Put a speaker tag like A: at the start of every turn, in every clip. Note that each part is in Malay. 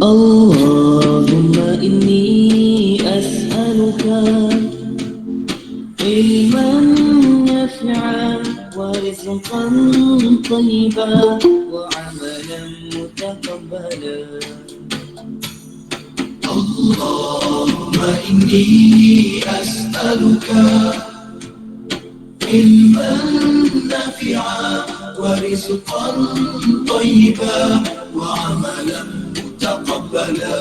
A: اللهم إني أسألك علما نافعا ورزقا طيبا وعملا متقبلا. اللهم إني أسألك علما نافعا ورزقا طيبا وعملا متقبلا.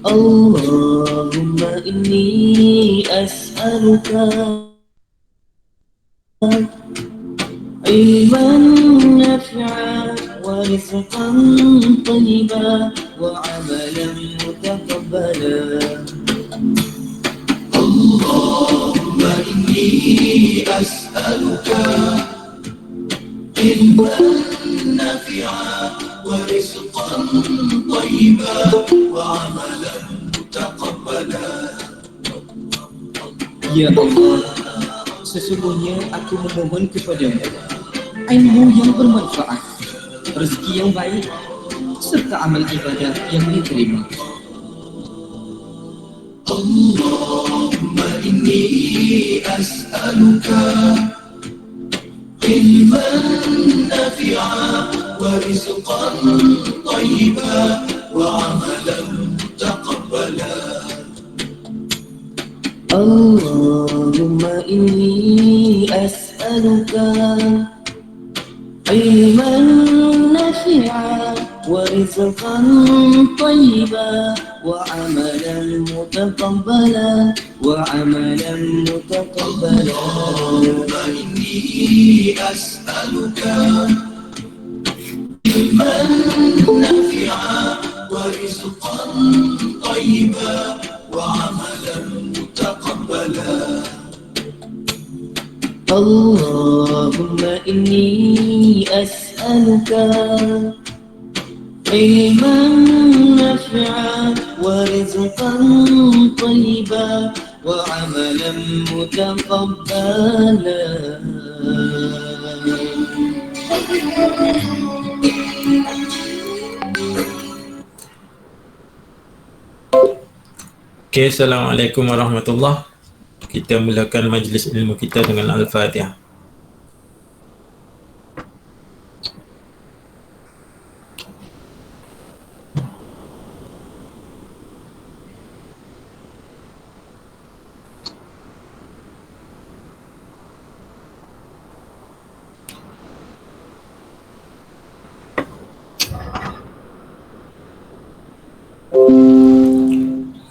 A: اللهم إني أسألك علما نافعا ورزقا طيبا وعملا متقبلا. اللهم إني أسألك علما نافعا ورزقا طيبا وعملا متقبلا. Ya Allah, sesungguhnya aku memohon kepadamu ilmu yang bermanfaat, rezeki yang baik, serta amal ibadah yang diterima. Allahumma inni as'aluka ilman nafi'a wa rizqan tayyiba wa amalan mutaqabbala. Allahumma inni as'aluka ilman nafi'a wa rizqan tayyiba wa amalan mutaqabbala wa amalan mutaqabbala. Allahumma inni as'aluka ilman nafi'a wa rizqan tayyiba wa amalan mutaqabbala. Allahumma inni as'aluka ilman nafi'a wa rizqan tayyiba wa amalan mutaqabbala.
B: Okay, Assalamualaikum warahmatullahi. Kita mulakan majlis ilmu kita dengan Al-Fatihah.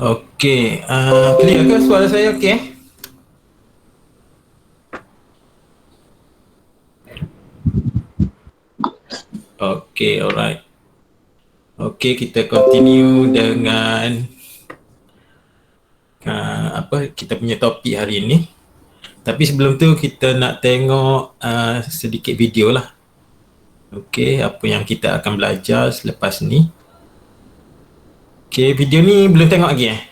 B: Okey, clear ke suara saya? Okey. Okey, alright. Okey, kita continue dengan kita punya topik hari ini. Tapi sebelum tu kita nak tengok sedikit video lah. Okey, apa yang kita akan belajar selepas ni. Okey, video ni belum tengok lagi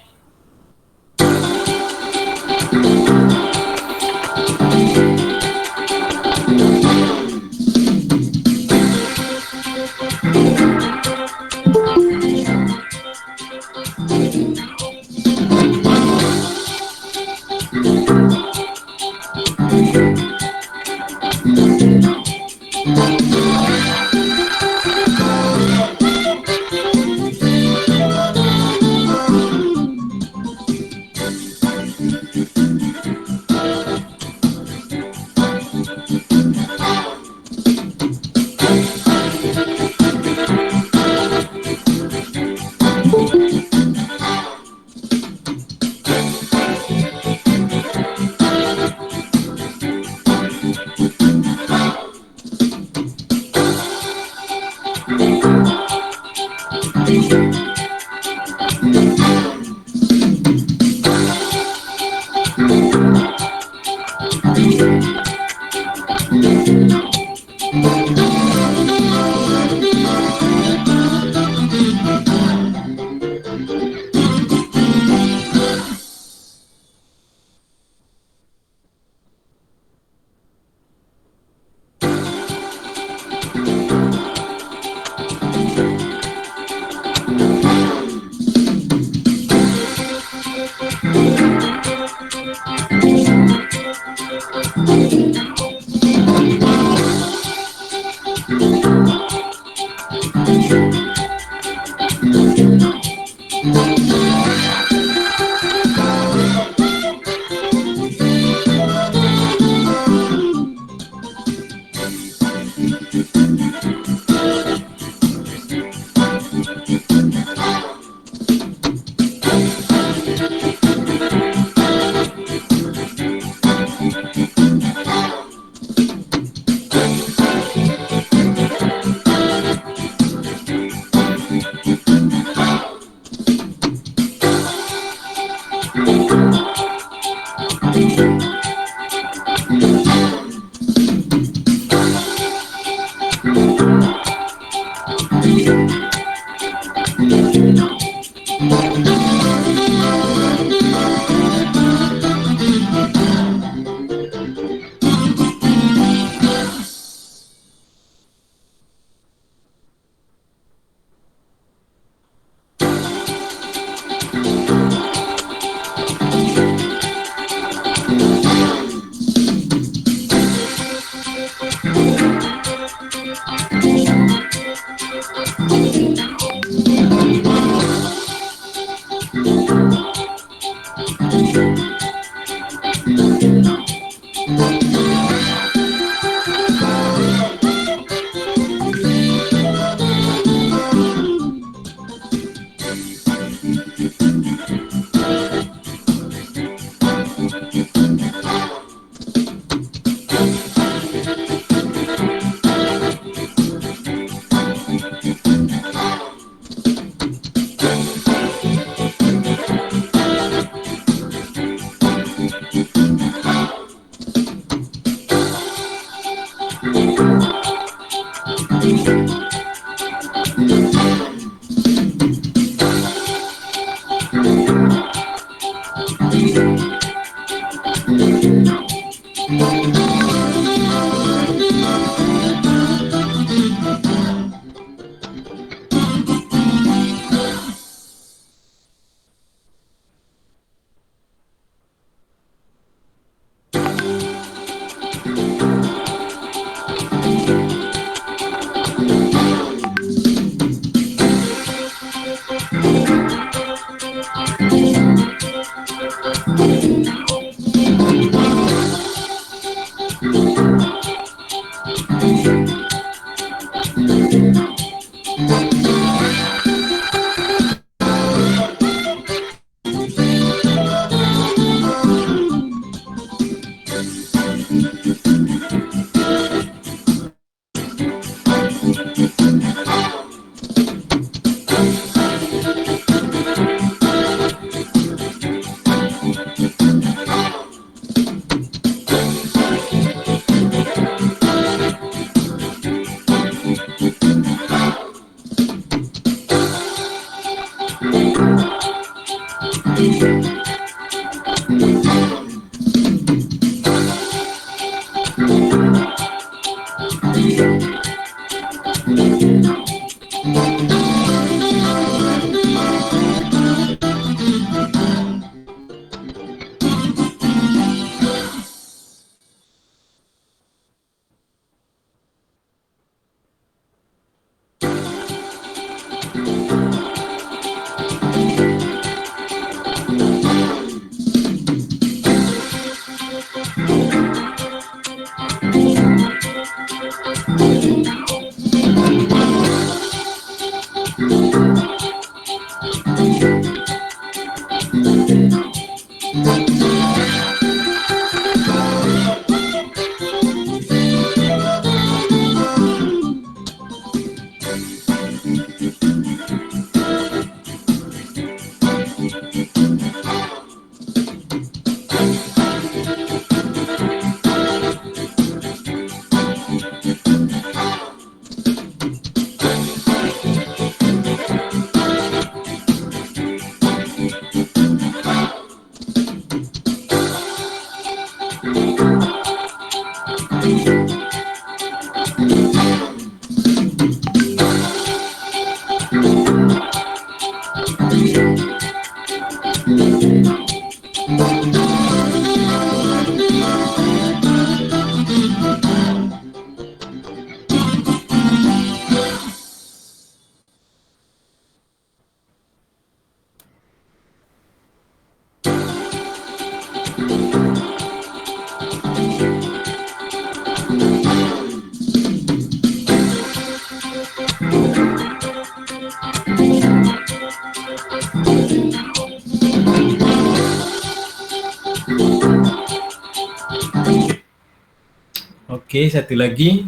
B: Okey, satu lagi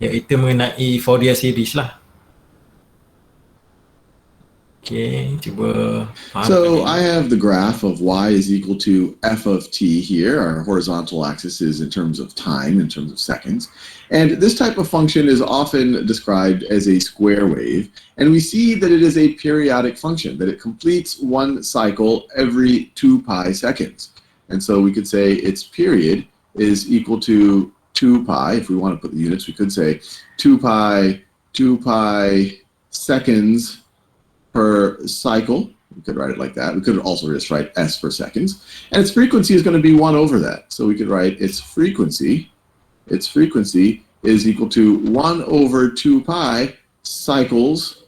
B: iaitu mengenai Fourier series lah. Okey, cuba faham.
C: So I have the graph of y is equal to f of t here. Our horizontal axis is in terms of time, in terms of seconds. And this type of function is often described as a square wave. And we see that it is a periodic function, that it completes one cycle every 2 pi seconds. And so we could say its period is equal to 2 pi. If we want to put the units, we could say 2 pi seconds per cycle. We could write it like that. We could also just write s for seconds. And its frequency is going to be 1 over that. So we could write its frequency is equal to 1 over 2 pi cycles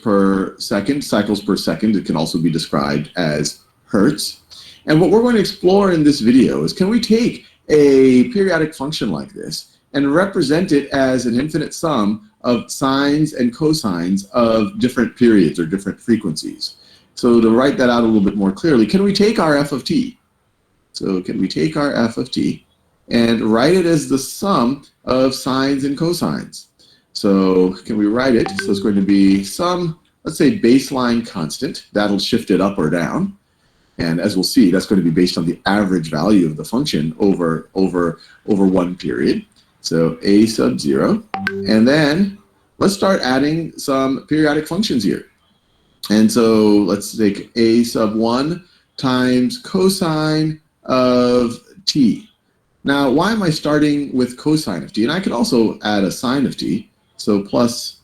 C: per second. Cycles per second, it can also be described as hertz. And what we're going to explore in this video is, can we take a periodic function like this and represent it as an infinite sum of sines and cosines of different periods or different frequencies? So to write that out a little bit more clearly, can we take our f of t? So can we take our f of t and write it as the sum of sines and cosines? So can we write it? So it's going to be some, let's say, baseline constant. That'll shift it up or down. And as we'll see, that's going to be based on the average value of the function over one period. So a sub 0. And then let's start adding some periodic functions here. And so let's take a sub 1 times cosine of t. Now, why am I starting with cosine of t? And I could also add a sine of t. So plus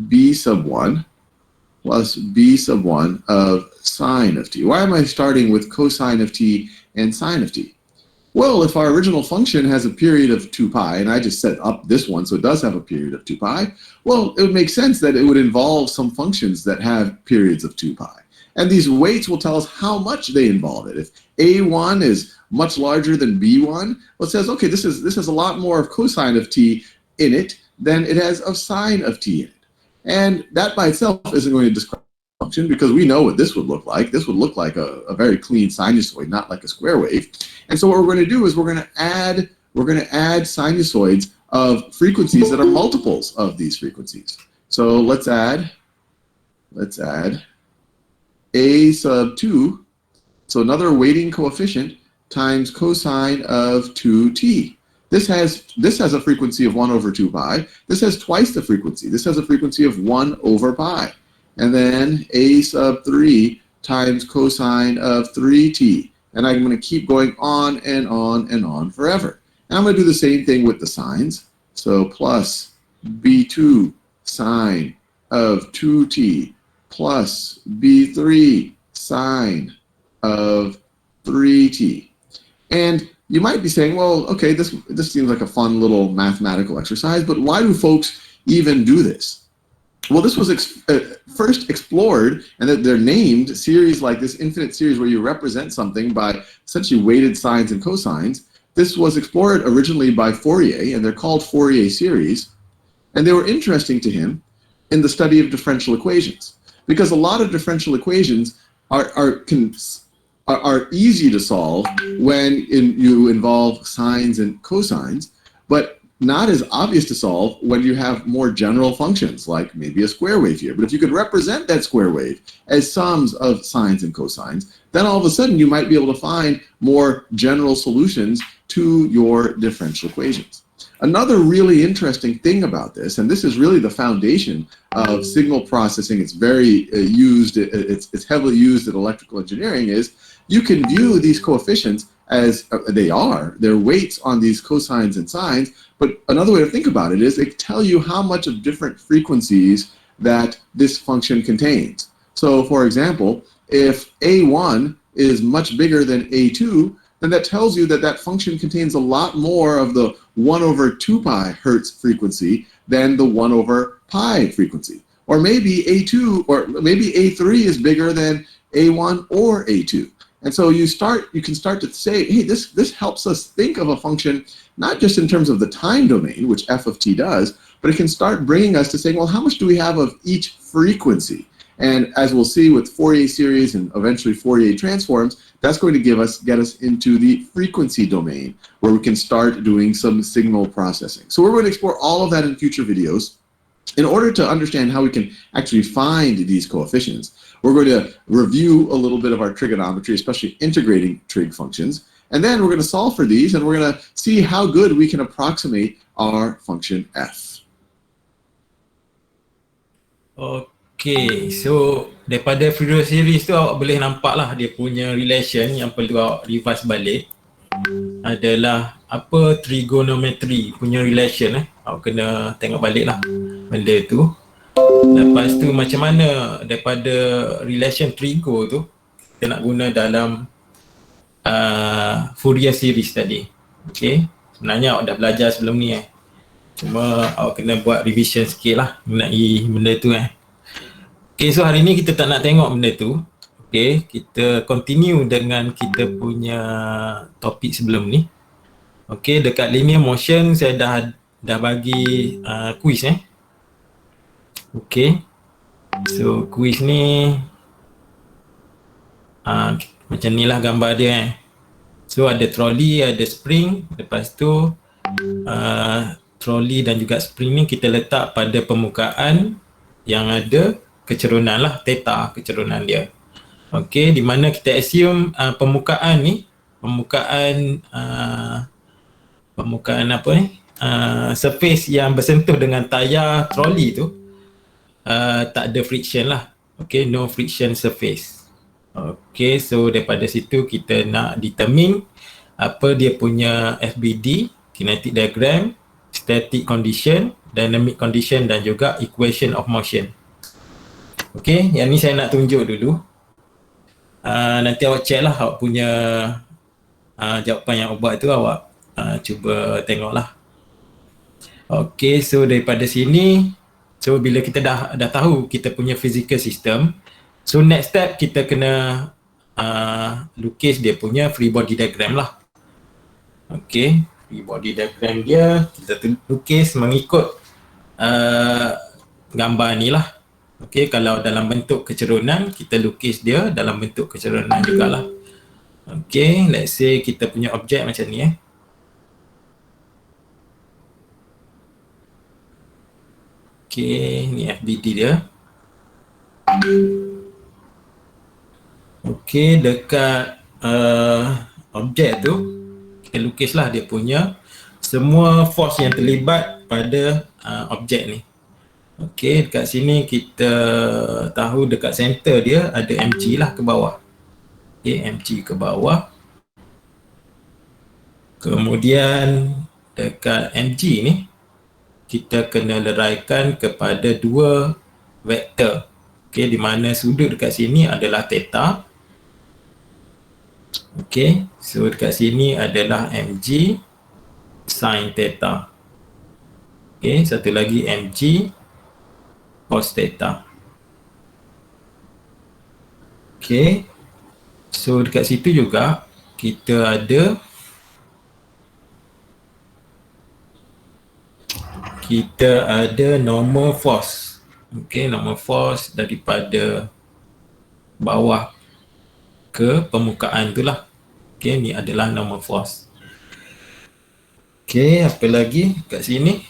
C: b sub 1 plus b sub 1 of sine of t. Why am I starting with cosine of t and sine of t? Well, if our original function has a period of 2 pi, and I just set up this one so it does have a period of 2 pi, well, it would make sense that it would involve some functions that have periods of 2 pi. And these weights will tell us how much they involve it. If a1 is much larger than b1, well, it says, okay, this has a lot more of cosine of t in it than it has of sine of t in it. And that by itself isn't going to describe a function because we know what this would look like. This would look like a very clean sinusoid, not like a square wave. And so what we're going to do is we're going to add sinusoids of frequencies that are multiples of these frequencies. So let's add a sub 2, so another weighting coefficient, times cosine of 2t. This has a frequency of 1 over 2 pi. This has twice the frequency. This has a frequency of 1 over pi. And then a sub 3 times cosine of 3t. And I'm going to keep going on and on and on forever. And I'm going to do the same thing with the sines. So plus b2 sine of 2t plus b3 sine of 3t. And you might be saying, well, okay, this seems like a fun little mathematical exercise, but why do folks even do this? Well, this was first explored, and that they're named series like this infinite series where you represent something by essentially weighted sines and cosines. This was explored originally by Fourier, and they're called Fourier series, and they were interesting to him in the study of differential equations, because a lot of differential equations are easy to solve when you involve sines and cosines, but not as obvious to solve when you have more general functions, like maybe a square wave here. But if you could represent that square wave as sums of sines and cosines, then all of a sudden you might be able to find more general solutions to your differential equations. Another really interesting thing about this, and this is really the foundation of signal processing, it's very it's heavily used in electrical engineering, is you can view these coefficients as they're weights on these cosines and sines, but another way to think about it is they tell you how much of different frequencies that this function contains. So for example, if a1 is much bigger than a2, then that tells you that that function contains a lot more of the 1 over 2 pi hertz frequency than the 1 over pi frequency. Or maybe a2 or maybe a3 is bigger than a1 or a2. And so you can start to say, hey, this helps us think of a function not just in terms of the time domain, which f of t does, but it can start bringing us to saying, well, how much do we have of each frequency? And as we'll see with Fourier series and eventually Fourier transforms, that's going to get us into the frequency domain, where we can start doing some signal processing. So we're going to explore all of that in future videos. In order to understand how we can actually find these coefficients, we're going to review a little bit of our trigonometry, especially integrating trig functions. And then we're going to solve for these, and we're going to see how good we can approximate our function f.
B: Okay, so daripada Fourier series tu awak boleh nampak lah dia punya relation yang perlu awak revise balik adalah apa trigonometry punya relation awak kena tengok balik lah benda tu. Lepas tu macam mana daripada relation trigo tu kita nak guna dalam Fourier series tadi. Okay, sebenarnya awak dah belajar sebelum ni cuma awak kena buat revision sikit lah mengenai benda tu Okay, so hari ni kita tak nak tengok benda tu. Okay, kita continue dengan kita punya topik sebelum ni. Okay, dekat linear motion saya dah bagi quiz Okay, so quiz ni macam ni lah gambar dia So ada trolley, ada spring, lepas tu trolley dan juga spring ni kita letak pada permukaan yang ada kecerunan lah, theta kecerunan dia. Okey, di mana kita assume permukaan ni, permukaan apa ni? Surface yang bersentuh dengan tayar troli tu tak ada friction lah. Okey, no friction surface. Okey, so daripada situ kita nak determine apa dia punya FBD, kinetic diagram, static condition, dynamic condition dan juga equation of motion. Okey, yang ni saya nak tunjuk dulu. Nanti awak check lah awak punya jawapan yang awak buat tu, awak cuba tengok lah. Okey, so daripada sini, so bila kita dah tahu kita punya physical system, so next step kita kena lukis dia punya free body diagram lah. Okey, free body diagram dia kita lukis mengikut gambar ni lah. Okey, kalau dalam bentuk kecerunan, kita lukis dia dalam bentuk kecerunan jugalah. Okey, let's say kita punya objek macam ni Okey, ni FBD dia. Okey, dekat objek tu, kita lukislah dia punya semua force yang terlibat pada objek ni. Okey, dekat sini kita tahu dekat center dia ada mg lah ke bawah. Okey, mg ke bawah. Kemudian dekat mg ni kita kena leraikan kepada dua vektor. Okey, di mana sudut dekat sini adalah theta. Okey, so dekat sini adalah mg sin theta. Okey, satu lagi mg cos theta. Okey, so dekat situ juga kita ada normal force. Okey, normal force daripada bawah ke permukaan tu lah. Okey, ni adalah normal force. Okey, apa lagi kat sini?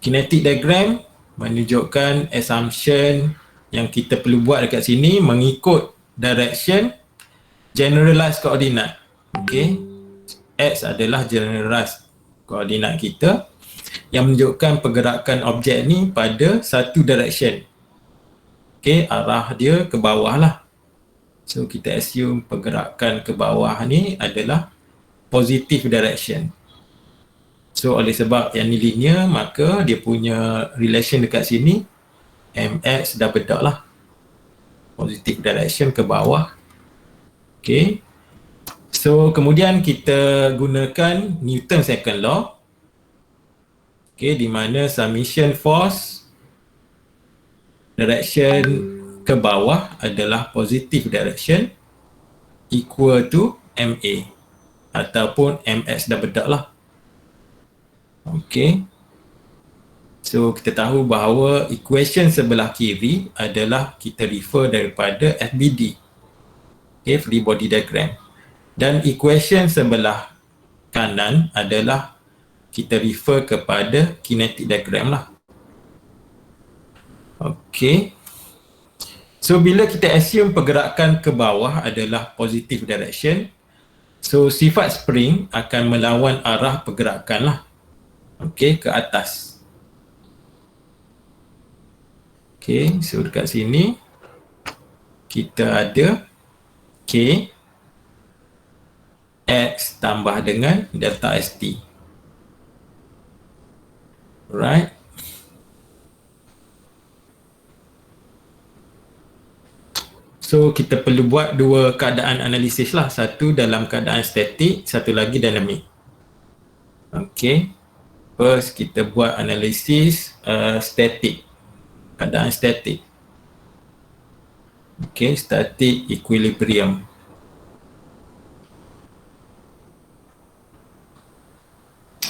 B: Kinetic diagram menunjukkan assumption yang kita perlu buat dekat sini mengikut direction generalized coordinate. Okey, x adalah generalized koordinat kita yang menunjukkan pergerakan objek ni pada satu direction. Okey, arah dia ke bawah lah. So kita assume pergerakan ke bawah ni adalah positive direction. So oleh sebab yang ni linear, maka dia punya relation dekat sini mx dah bedak lah, positive direction ke bawah. Okay, so kemudian kita gunakan Newton second law. Okay, di mana summation force direction ke bawah adalah positive direction equal to ma ataupun mx dah bedak lah. Okay, so kita tahu bahawa equation sebelah kiri adalah kita refer daripada FBD, okay, free body diagram, dan equation sebelah kanan adalah kita refer kepada kinetic diagram lah. Okay, so bila kita assume pergerakan ke bawah adalah positive direction, so sifat spring akan melawan arah pergerakan lah. Okey, ke atas. Okey, so dekat sini kita ada K X tambah dengan delta ST. Right. So kita perlu buat dua keadaan analisis lah. Satu dalam keadaan statik, satu lagi dinamik. Okey. First kita buat analisis statik, keadaan statik. Okay, static equilibrium.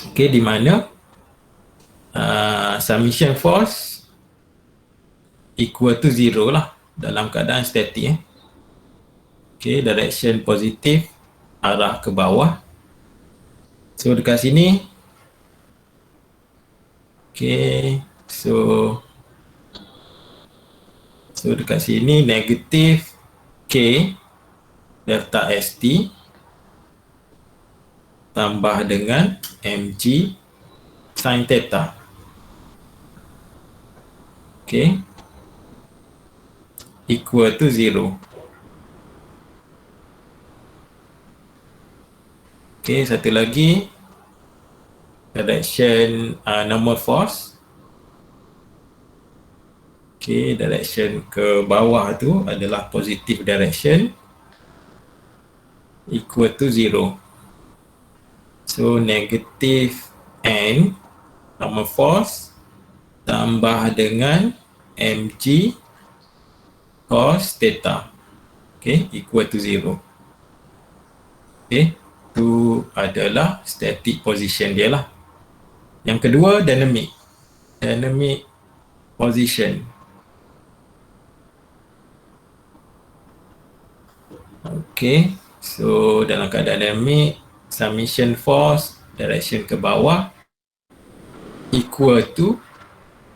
B: Okay, di mana summation force equal to 0 lah dalam keadaan statik. Okay, direction positif, arah ke bawah. So dekat sini, okay, so dekat sini negatif K delta ST tambah dengan mg sin theta. Okay, equal to 0. Okay, satu lagi direction normal force. Okay, direction ke bawah tu adalah positive direction, equal to 0. So negative n normal force tambah dengan mg cos theta, okay, equal to 0. Okay, tu adalah static position dia lah. Yang kedua dynamic position. Okay, so dalam keadaan dynamic, summation force direction ke bawah equal to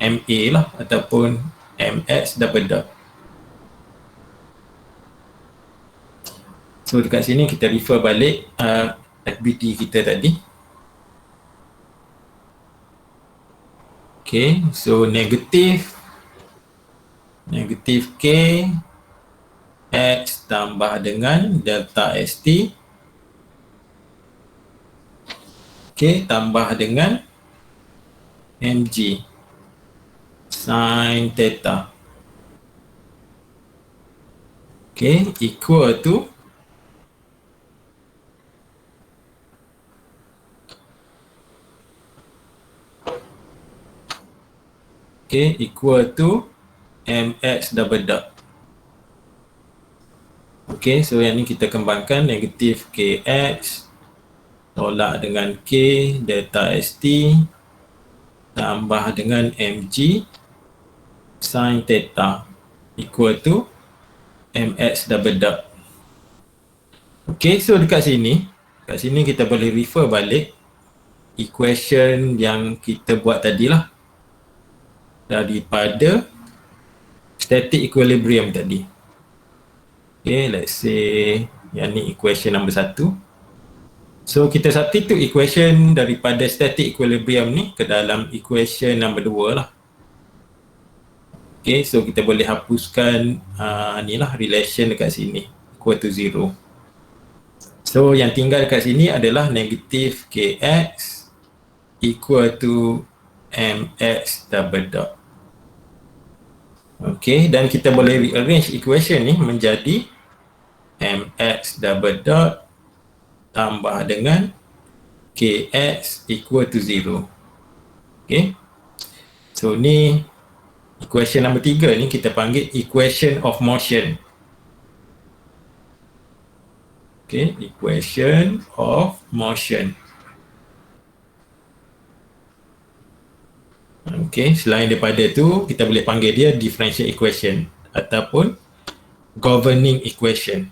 B: MA lah ataupun MX double dot. So dekat sini kita refer balik FBD kita tadi. Okay, so negative K X tambah dengan delta ST, okay, tambah dengan mg sin theta, okay, equal to mx double dot. Okay, so yang ni kita kembangkan, negatif kx tolak dengan k delta st tambah dengan mg sin theta equal to mx double dot. Okay, so dekat sini kita boleh refer balik equation yang kita buat tadi lah, daripada static equilibrium tadi. Okay, let's say yang ni equation number 1. So kita substitute equation daripada static equilibrium ni ke dalam equation number 2 lah. Okay, so kita boleh hapuskan ni lah relation dekat sini, equal to 0. So yang tinggal dekat sini adalah negatif kx equal to mx double dot. Okay, dan kita boleh rearrange equation ni menjadi mx double dot tambah dengan kx equal to 0. Okay, so ni equation number 3 ni kita panggil equation of motion. Okay, equation of motion. Okay, selain daripada tu kita boleh panggil dia differential equation ataupun governing equation.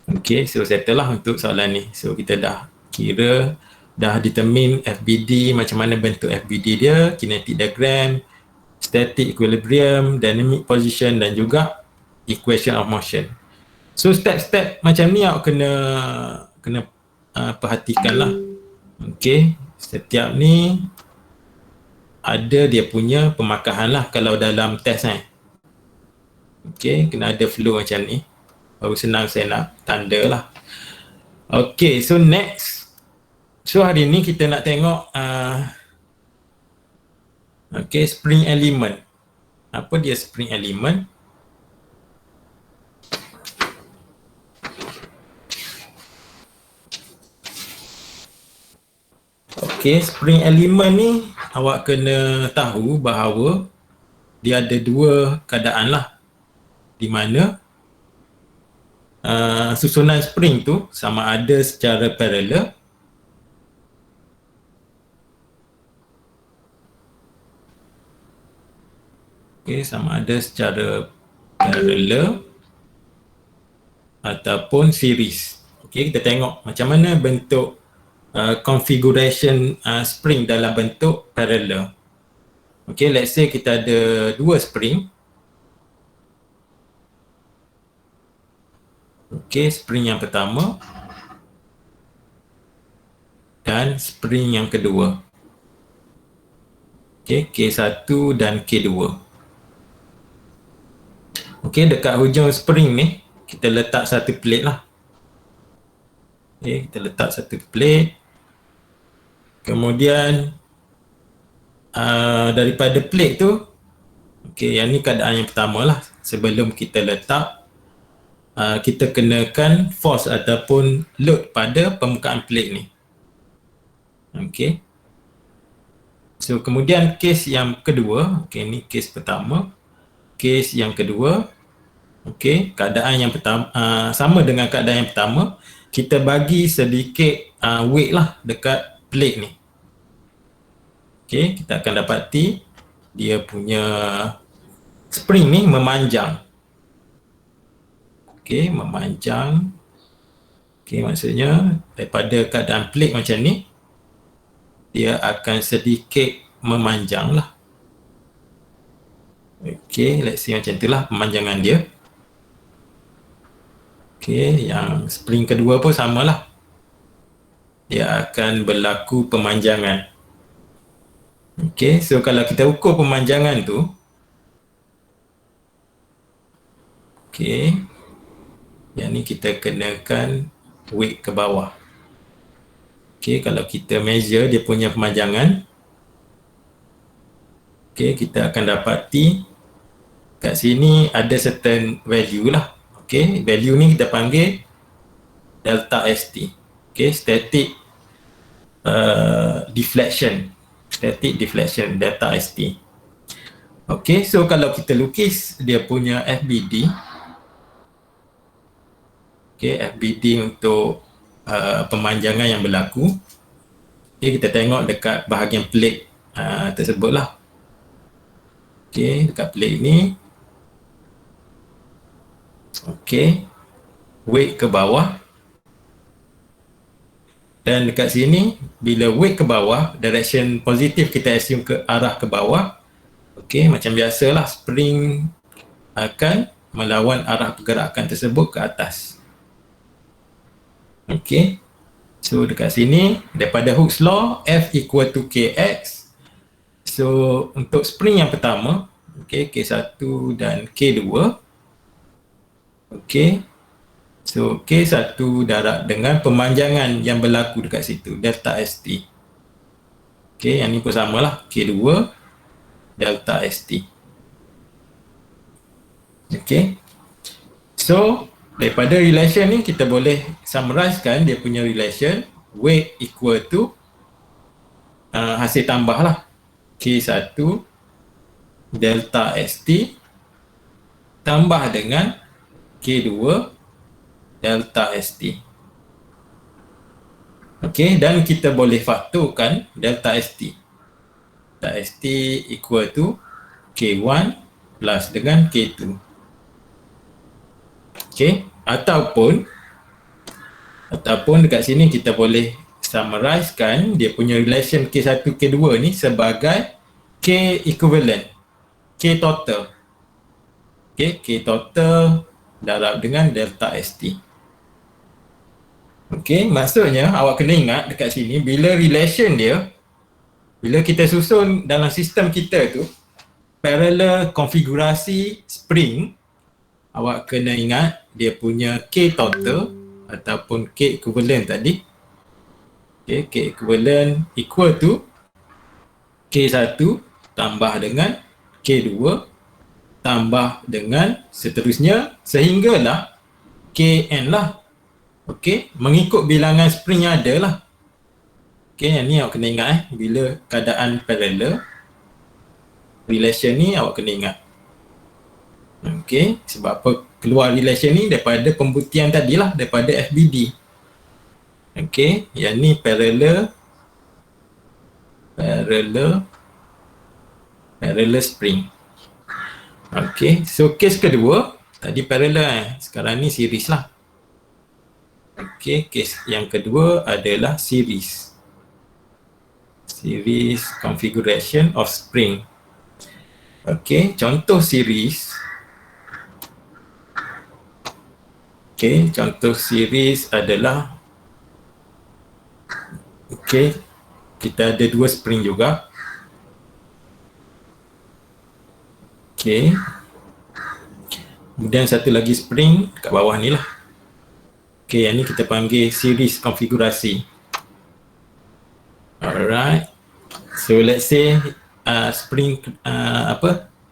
B: Okay, so settle lah untuk soalan ni. So kita dah kira, dah determine FBD, macam mana bentuk FBD dia, kinetic diagram, static equilibrium, dynamic position dan juga equation of motion. So step-step macam ni awak kena perhatikan lah. Okay, setiap ni ada dia punya pemakahan lah kalau dalam test kan. Okay, kena ada flow macam ni. Baru senang saya nak tanda lah. Okay, so next. So hari ni kita nak tengok okay, spring element. Apa dia spring element? Okay, spring element ni awak kena tahu bahawa dia ada dua keadaan lah, di mana susunan spring tu sama ada secara parallel sama ada secara parallel ataupun series. Okay, kita tengok macam mana bentuk configuration spring dalam bentuk parallel. Okay, let's say kita ada dua spring. Okey, spring yang pertama dan spring yang kedua. Okey, K1 dan K2. Okey, dekat hujung spring ni kita letak satu plate lah. Okey, kita letak satu plate. Kemudian daripada plate tu, okey, yang ni keadaan yang pertama lah. Sebelum kita letak, kita kenakan force ataupun load pada permukaan plate ni. Okey. So kemudian case yang kedua, okey, ni case pertama. Case yang kedua, okey, keadaan yang pertama sama dengan keadaan yang pertama, kita bagi sedikit weight lah dekat plate ni. Okey, kita akan dapati dia punya spring ni memanjang. Okey, memanjang. Okey, maksudnya daripada keadaan plate macam ni, dia akan sedikit memanjang lah. Okey, let's see macam itulah pemanjangan dia. Okey, yang spring kedua pun samalah. Dia akan berlaku pemanjangan. Okey, so kalau kita ukur pemanjangan tu, okey, yang ni kita kenakan weight ke bawah. Okey, kalau kita measure dia punya pemanjangan, okey, kita akan dapati kat sini ada certain value lah. Okey, value ni kita panggil delta ST. Okey, static deflection. Static deflection delta ST. Okey, so kalau kita lukis dia punya FBD, okey, FBD untuk pemanjangan yang berlaku. Okay, kita tengok dekat bahagian plate tersebut lah. Okay, dekat plate ni, okay, weight ke bawah, dan dekat sini bila weight ke bawah, direction positif kita assume ke arah ke bawah. Okay, macam biasalah spring akan melawan arah pergerakan tersebut ke atas. Okay, so dekat sini daripada Hooke's law, F equal to Kx. So untuk spring yang pertama, okay, K1 dan K2, okay, so K1 darab dengan pemanjangan yang berlaku dekat situ, delta ST. Okay, yang ni pun samalah, K2 delta ST. Okay, so daripada relation ni kita boleh summarizekan dia punya relation weight equal to hasil tambah lah K1 delta ST tambah dengan K2 delta ST. Okey, dan kita boleh faktorkan delta ST. Delta ST equal to K1 plus dengan K2. Okey, ataupun dekat sini kita boleh summarizekan dia punya relation K1 K2 ni sebagai K equivalent, K total. Okey, K total darab dengan delta ST. Okey, maksudnya awak kena ingat dekat sini bila relation dia, bila kita susun dalam sistem kita tu parallel konfigurasi spring, awak kena ingat dia punya K total ataupun K equivalent tadi. Okay, K equivalent equal to K1 tambah dengan K2 tambah dengan seterusnya sehinggalah Kn lah. Okey, mengikut bilangan spring yang ada lah. Okey, yang ni awak kena ingat bila keadaan parallel relation ni awak kena ingat. Okey, sebab apa keluar relation ni daripada pembuktian tadilah, daripada FBD. Okey, yang ni parallel spring. Okey, so case kedua tadi parallel sekarang ni series lah. Okey, case yang kedua adalah series configuration of spring. Okey, contoh series. Okey, contoh series adalah okey, kita ada 2 spring juga. Okey. Kemudian satu lagi spring kat bawah ni lah. Okey, yang ni kita panggil series konfigurasi. Alright. So let's say spring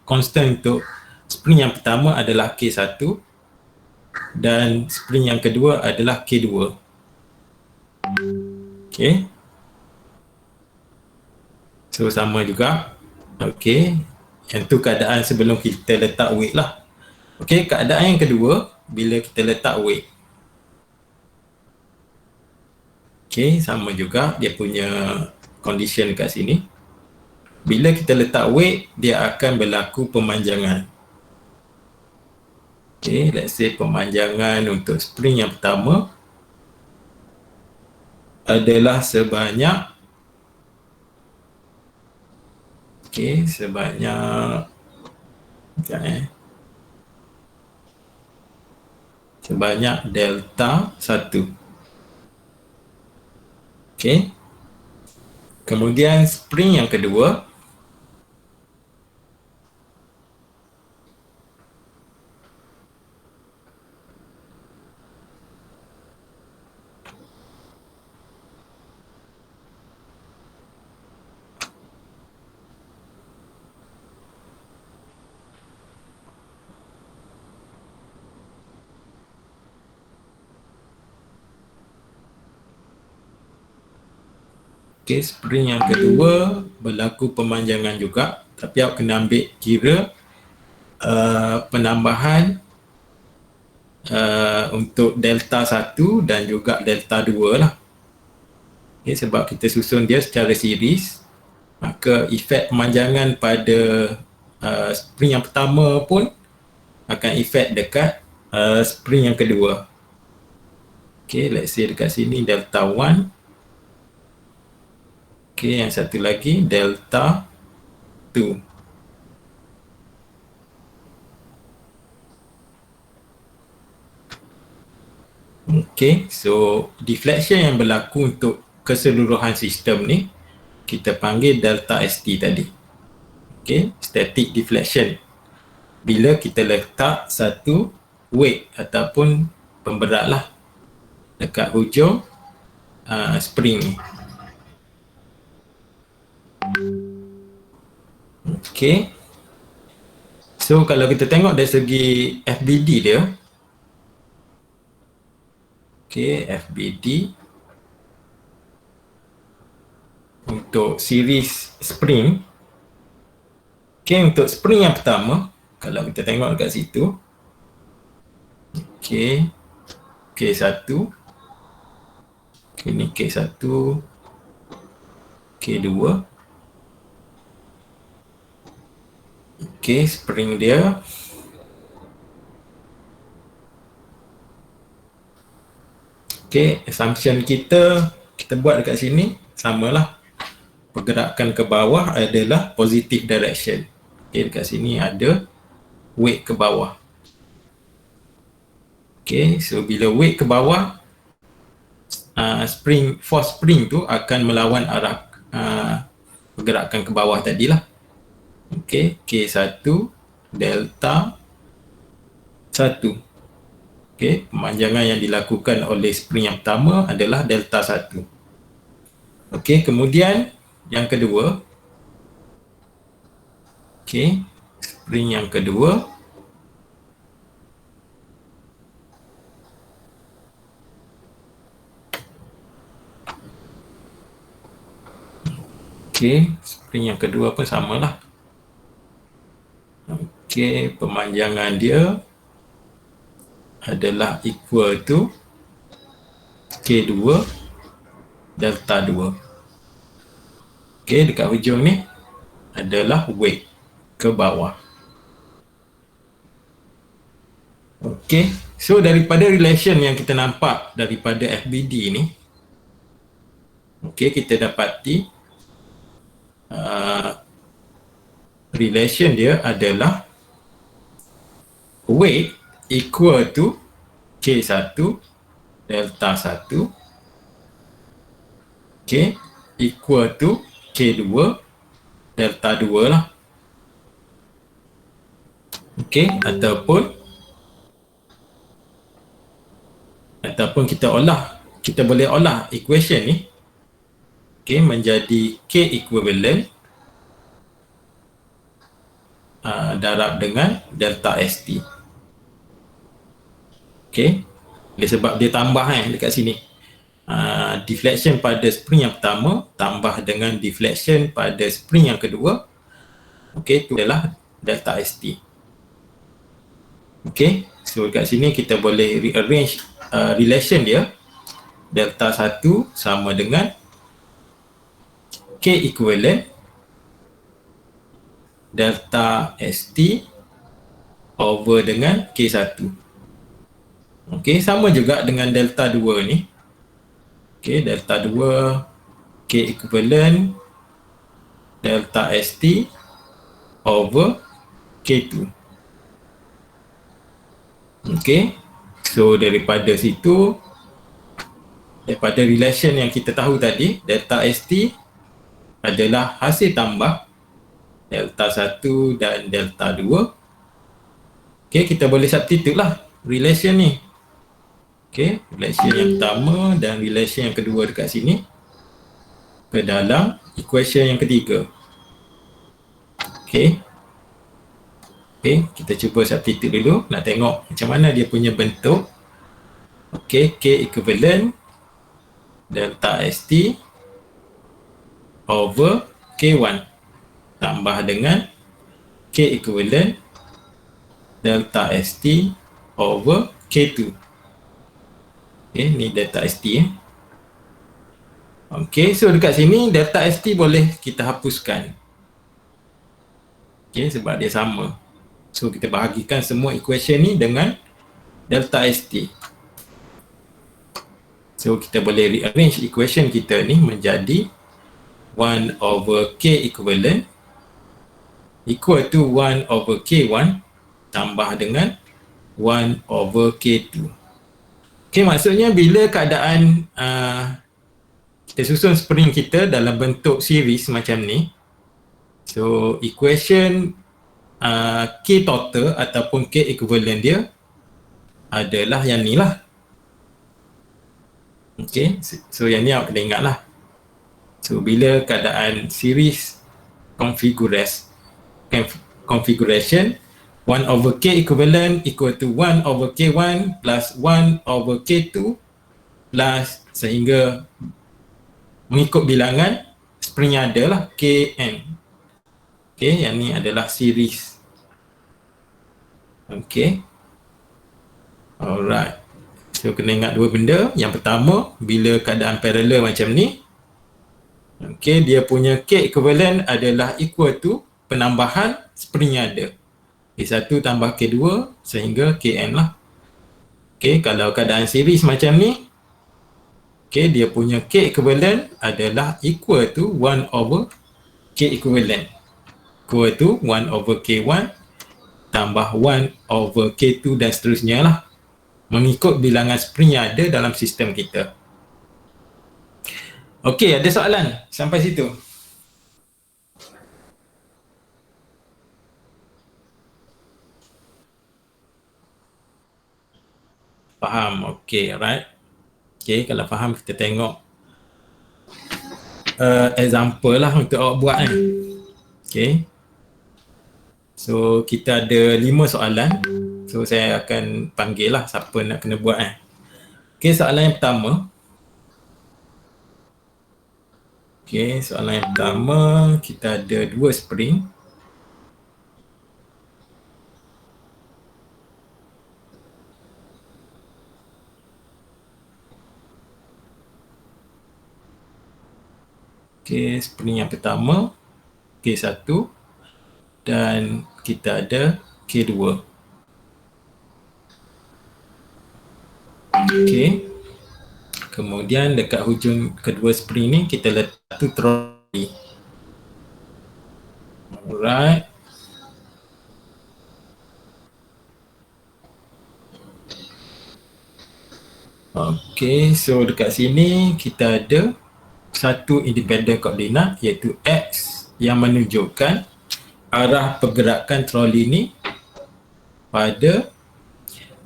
B: constant untuk spring yang pertama adalah K1 dan spring yang kedua adalah K2. Okay. So sama juga. Okay. Yang tu keadaan sebelum kita letak weight lah. Okay, keadaan yang kedua bila kita letak weight. Okay, sama juga dia punya condition kat sini. Bila kita letak weight, dia akan berlaku pemanjangan. Okay, let's say pemanjangan untuk spring yang pertama adalah sebanyak sebanyak delta 1. Okay. Kemudian spring yang kedua okay, spring yang kedua berlaku pemanjangan juga, tapi awak kena ambil kira penambahan untuk delta 1 dan juga delta 2 lah. Okay, sebab kita susun dia secara series, maka efek pemanjangan pada spring yang pertama pun akan efek dekat spring yang kedua. Okay, let's say dekat sini delta 1. Okay, yang satu lagi delta 2. Okay, so deflection yang berlaku untuk keseluruhan sistem ni kita panggil delta ST tadi. Okay, static deflection. Bila kita letak satu weight ataupun pemberat lah dekat hujung spring ni. Okay. So kalau kita tengok dari segi FBD dia, okay, FBD untuk series spring, okay, untuk spring yang pertama kalau kita tengok dekat situ, okay, K1, okay, ni K1, K2, okay, spring dia okay, assumption kita buat dekat sini samalah, pergerakan ke bawah adalah positive direction. Okay, dekat sini ada weight ke bawah. Okay, so bila weight ke bawah, force spring tu akan melawan arah pergerakan ke bawah tadilah. Okay, K1 delta 1. Okay, pemanjangan yang dilakukan oleh spring yang pertama adalah delta 1. Okay, kemudian yang kedua, okay, spring yang kedua okay, spring yang kedua pun samalah. Okay, pemanjangan dia adalah equal to K2 delta 2. Okay, dekat hujung ni adalah weight ke bawah. Okay, so daripada relation yang kita nampak daripada FBD ni, okay, kita dapati relation dia adalah weight equal to K1 delta 1, okay, equal to K2 delta 2 lah. Okay, ataupun kita boleh olah equation ni, okay, menjadi K equivalent darab dengan delta ST. Okay, sebab dia tambah dekat sini, deflection pada spring yang pertama tambah dengan deflection pada spring yang kedua, okay, itu adalah delta ST. Okay, so kat sini kita boleh rearrange relation dia. Delta 1 sama dengan K equivalent delta ST over dengan K1. Okay, sama juga dengan delta 2 ni. Okay, delta 2 K equivalent delta ST over K2. Okay, so daripada situ, daripada relation yang kita tahu tadi, delta ST adalah hasil tambah delta 1 dan delta 2. Okay, kita boleh substitute lah relation ni. Okay, relation yang pertama dan relation yang kedua dekat sini ke dalam equation yang ketiga. Okay, kita cuba substitute dulu, nak tengok macam mana dia punya bentuk. Okay, K equivalent delta ST over K1 tambah dengan K equivalent delta ST over K2. Okay, ni delta ST. Okay, so dekat sini delta ST boleh kita hapuskan. Okay, sebab dia sama. So kita bahagikan semua equation ni dengan delta ST. So kita boleh rearrange equation kita ni menjadi 1 over K equivalent equal to 1 over K1 tambah dengan 1 over K2. Okay, maksudnya bila keadaan kita susun spring kita dalam bentuk series macam ni, so equation K total ataupun K equivalent dia adalah yang ni lah. Okay, so yang ni awak kena ingat lah. So bila keadaan series configuration 1 over K equivalent equal to 1 over K1 plus 1 over K2 plus sehingga mengikut bilangan spring yang ada lah Kn. Okay, yang ni adalah series. Okay, alright. So kena ingat dua benda. Yang pertama, bila keadaan parallel macam ni, okay, dia punya K equivalent adalah equal to penambahan spring yang ada. K1 tambah K2 sehingga Kn lah. Okay, kalau keadaan series macam ni, okay, dia punya K equivalent adalah equal to 1 over K equivalent equal to 1 over K1 tambah 1 over K2 dan seterusnya lah, mengikut bilangan spring yang ada dalam sistem kita. Okay, ada soalan sampai situ? Faham? Okay, right. Okay, kalau faham kita tengok example lah untuk awak buat kan. Okay, so kita ada 5 soalan. So saya akan panggil lah siapa nak kena buat kan. Okay, soalan yang pertama. Okay, soalan yang pertama, kita ada 2 spring. Okay, spring yang pertama K1 dan kita ada K2. Okay, kemudian dekat hujung kedua spring ni kita letak tu trolley. Alright. Okay, so dekat sini kita ada satu independent koordinat iaitu X yang menunjukkan arah pergerakan troli ni pada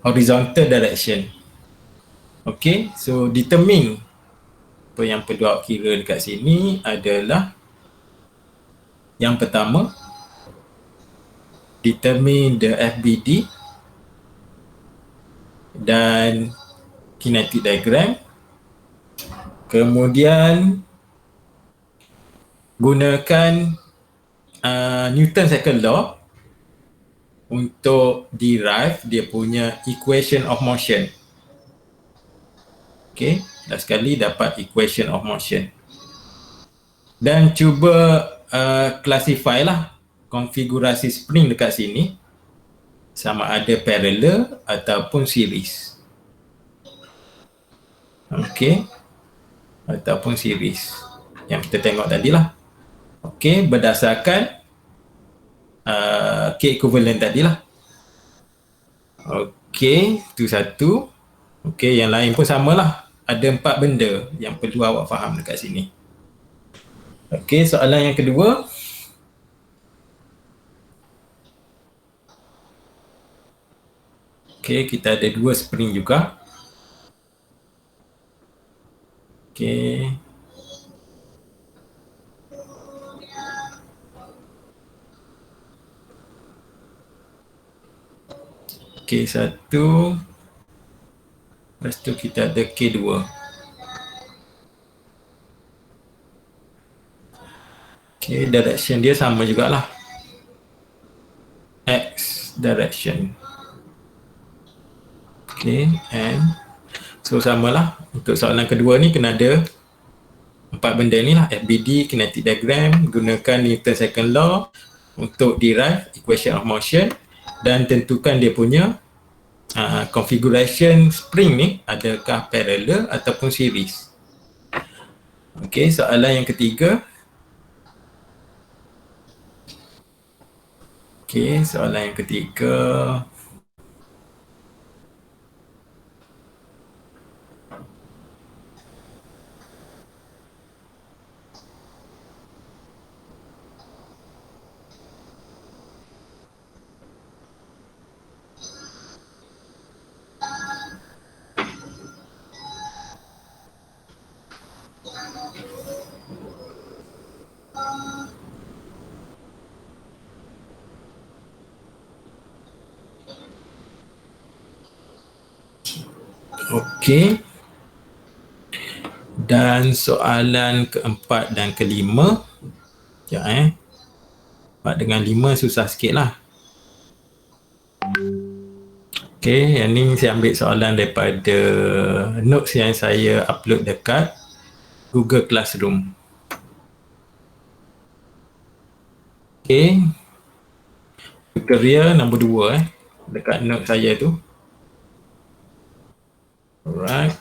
B: horizontal direction. Okay, so determine apa yang perlu awak kira dekat sini adalah yang pertama, determine the FBD dan kinetic diagram. Kemudian gunakan Newton second law untuk derive dia punya equation of motion. Okay, last sekali dapat equation of motion. Dan cuba classify lah konfigurasi spring dekat sini sama ada parallel ataupun series. Okay, ataupun series yang kita tengok tadi lah. Okay, berdasarkan K equivalent tadi lah. Okay, itu satu. Okay, yang lain pun samalah. Ada 4 benda yang perlu awak faham dekat sini. Okay, soalan yang kedua. Okay, kita ada 2 spring juga. Okay. K1. Lepas tu kita ada K2. Okay, direction dia sama jugalah. X direction. Okay, and so samalah. Untuk soalan kedua ni kena ada 4 benda ni lah. FBD, kinetic diagram, gunakan Newton second law untuk derive equation of motion dan tentukan dia punya configuration spring ni adakah parallel ataupun series. Okay, soalan yang ketiga. Okay, soalan yang ketiga. Okey. Dan soalan keempat dan kelima. Sekejap 4 dengan 5 susah sikit lah. Okey, yang ni saya ambil soalan daripada notes yang saya upload dekat Google Classroom. Okey. Tutorial nombor 2 dekat note saya tu. Alright.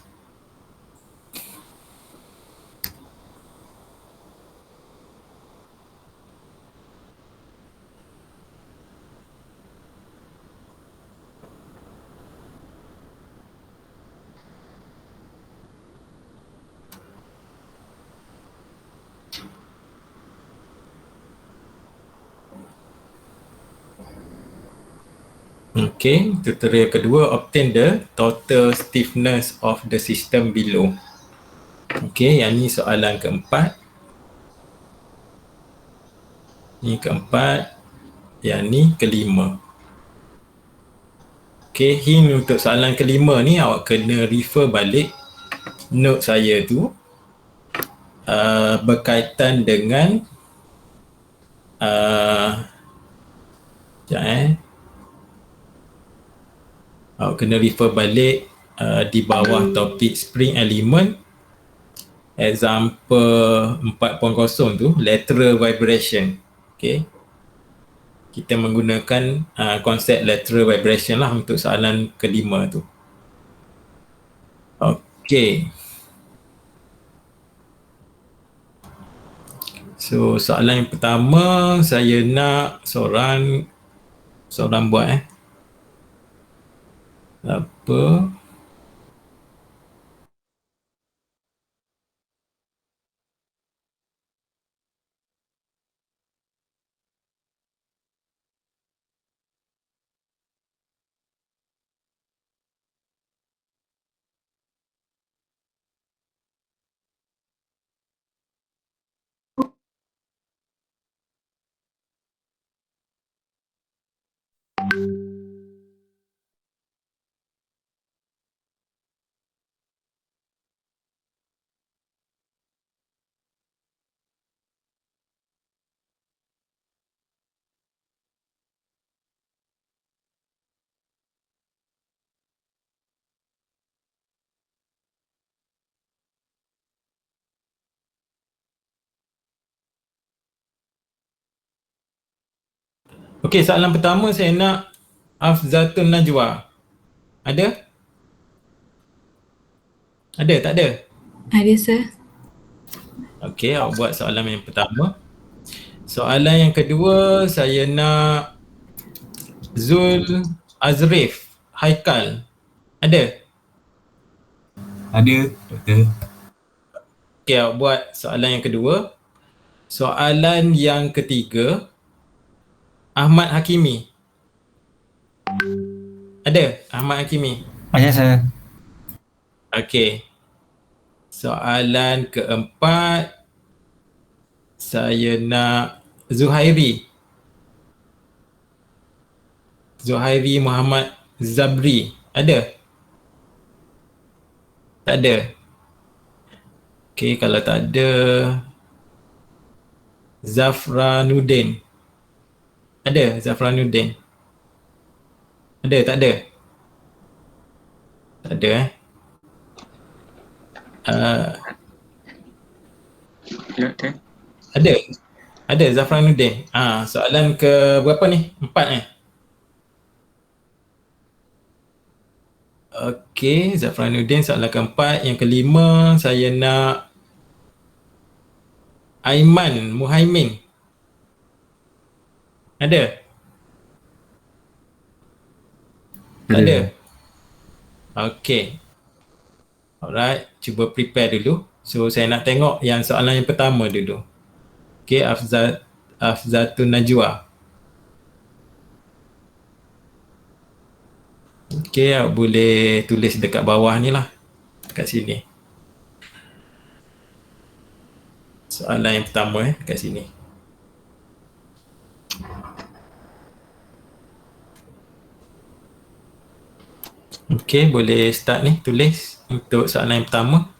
B: Okay, tutorial kedua, obtain the total stiffness of the system below. Okay, yang ni soalan keempat. Ni keempat, yang ni kelima. Okay, hint untuk soalan kelima ni awak kena refer balik note saya tu berkaitan dengan awak kena refer balik di bawah topik spring element example 4.0 tu, lateral vibration. Okay, kita menggunakan konsep lateral vibration lah untuk soalan kelima tu. Okay, so soalan yang pertama saya nak seorang buat apa? Okey, soalan pertama saya nak Afzatun Najwa. Ada? Ada, tak ada?
D: Ada sir.
B: Okey, awak buat soalan yang pertama. Soalan yang kedua, saya nak Zul Azrif Haikal. Ada?
E: Ada, doktor.
B: Okey, awak buat soalan yang kedua. Soalan yang ketiga, Ahmad Hakimi. Ada? Ahmad Hakimi.
E: Ada, sir.
B: Okey. Soalan keempat, saya nak Zuhairi. Zuhairi Muhammad Zabri. Ada? Tak ada? Okey, kalau tak ada, Zafranuddin. Ada Zafranuddin? Ada, tak ada? Tak ada
F: Doktor.
B: Ada? Ada Zafranuddin. Soalan ke berapa ni? 4 Okey, Zafranuddin soalan keempat. Yang kelima, saya nak Aiman Muhaimin. Ada? Tak ada? Okey. Alright, cuba prepare dulu. So saya nak tengok yang soalan yang pertama dulu. Okey, Afzatun Najwa. Okey, awak boleh tulis dekat bawah ni lah. Dekat sini. Soalan yang pertama dekat sini. Okey, boleh start ni tulis untuk soalan yang pertama.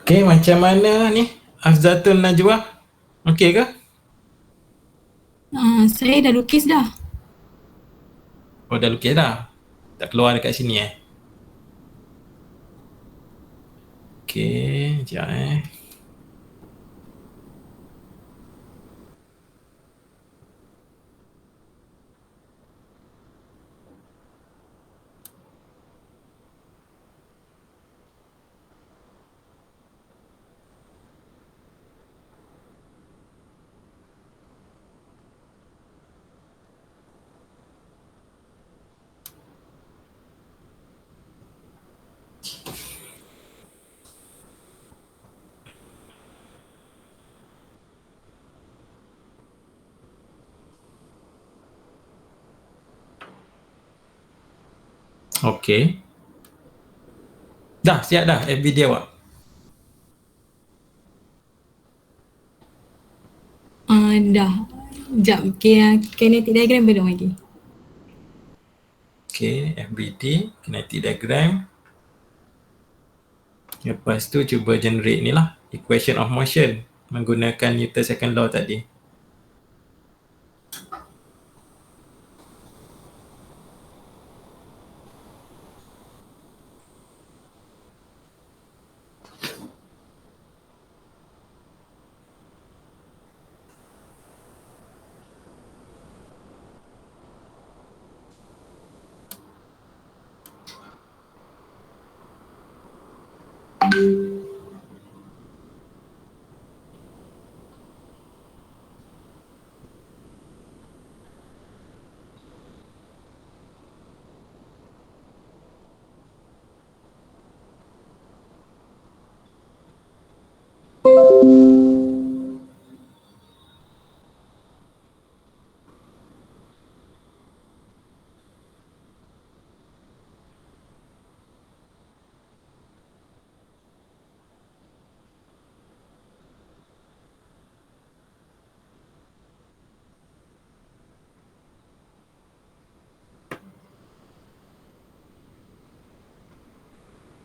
B: Okey, macam mana ni Afzatun Najwa? Okey ke?
D: Saya dah lukis dah.
B: Oh, dah lukis dah? Tak keluar dekat sini Okey, sekejap Okey. Dah, siap dah FB awak?
D: Dah. Sekejap. Kinetic diagram belum lagi.
B: Okey, FBD, kinetic diagram. Lepas tu cuba generate ni lah, equation of motion menggunakan Newton second law tadi.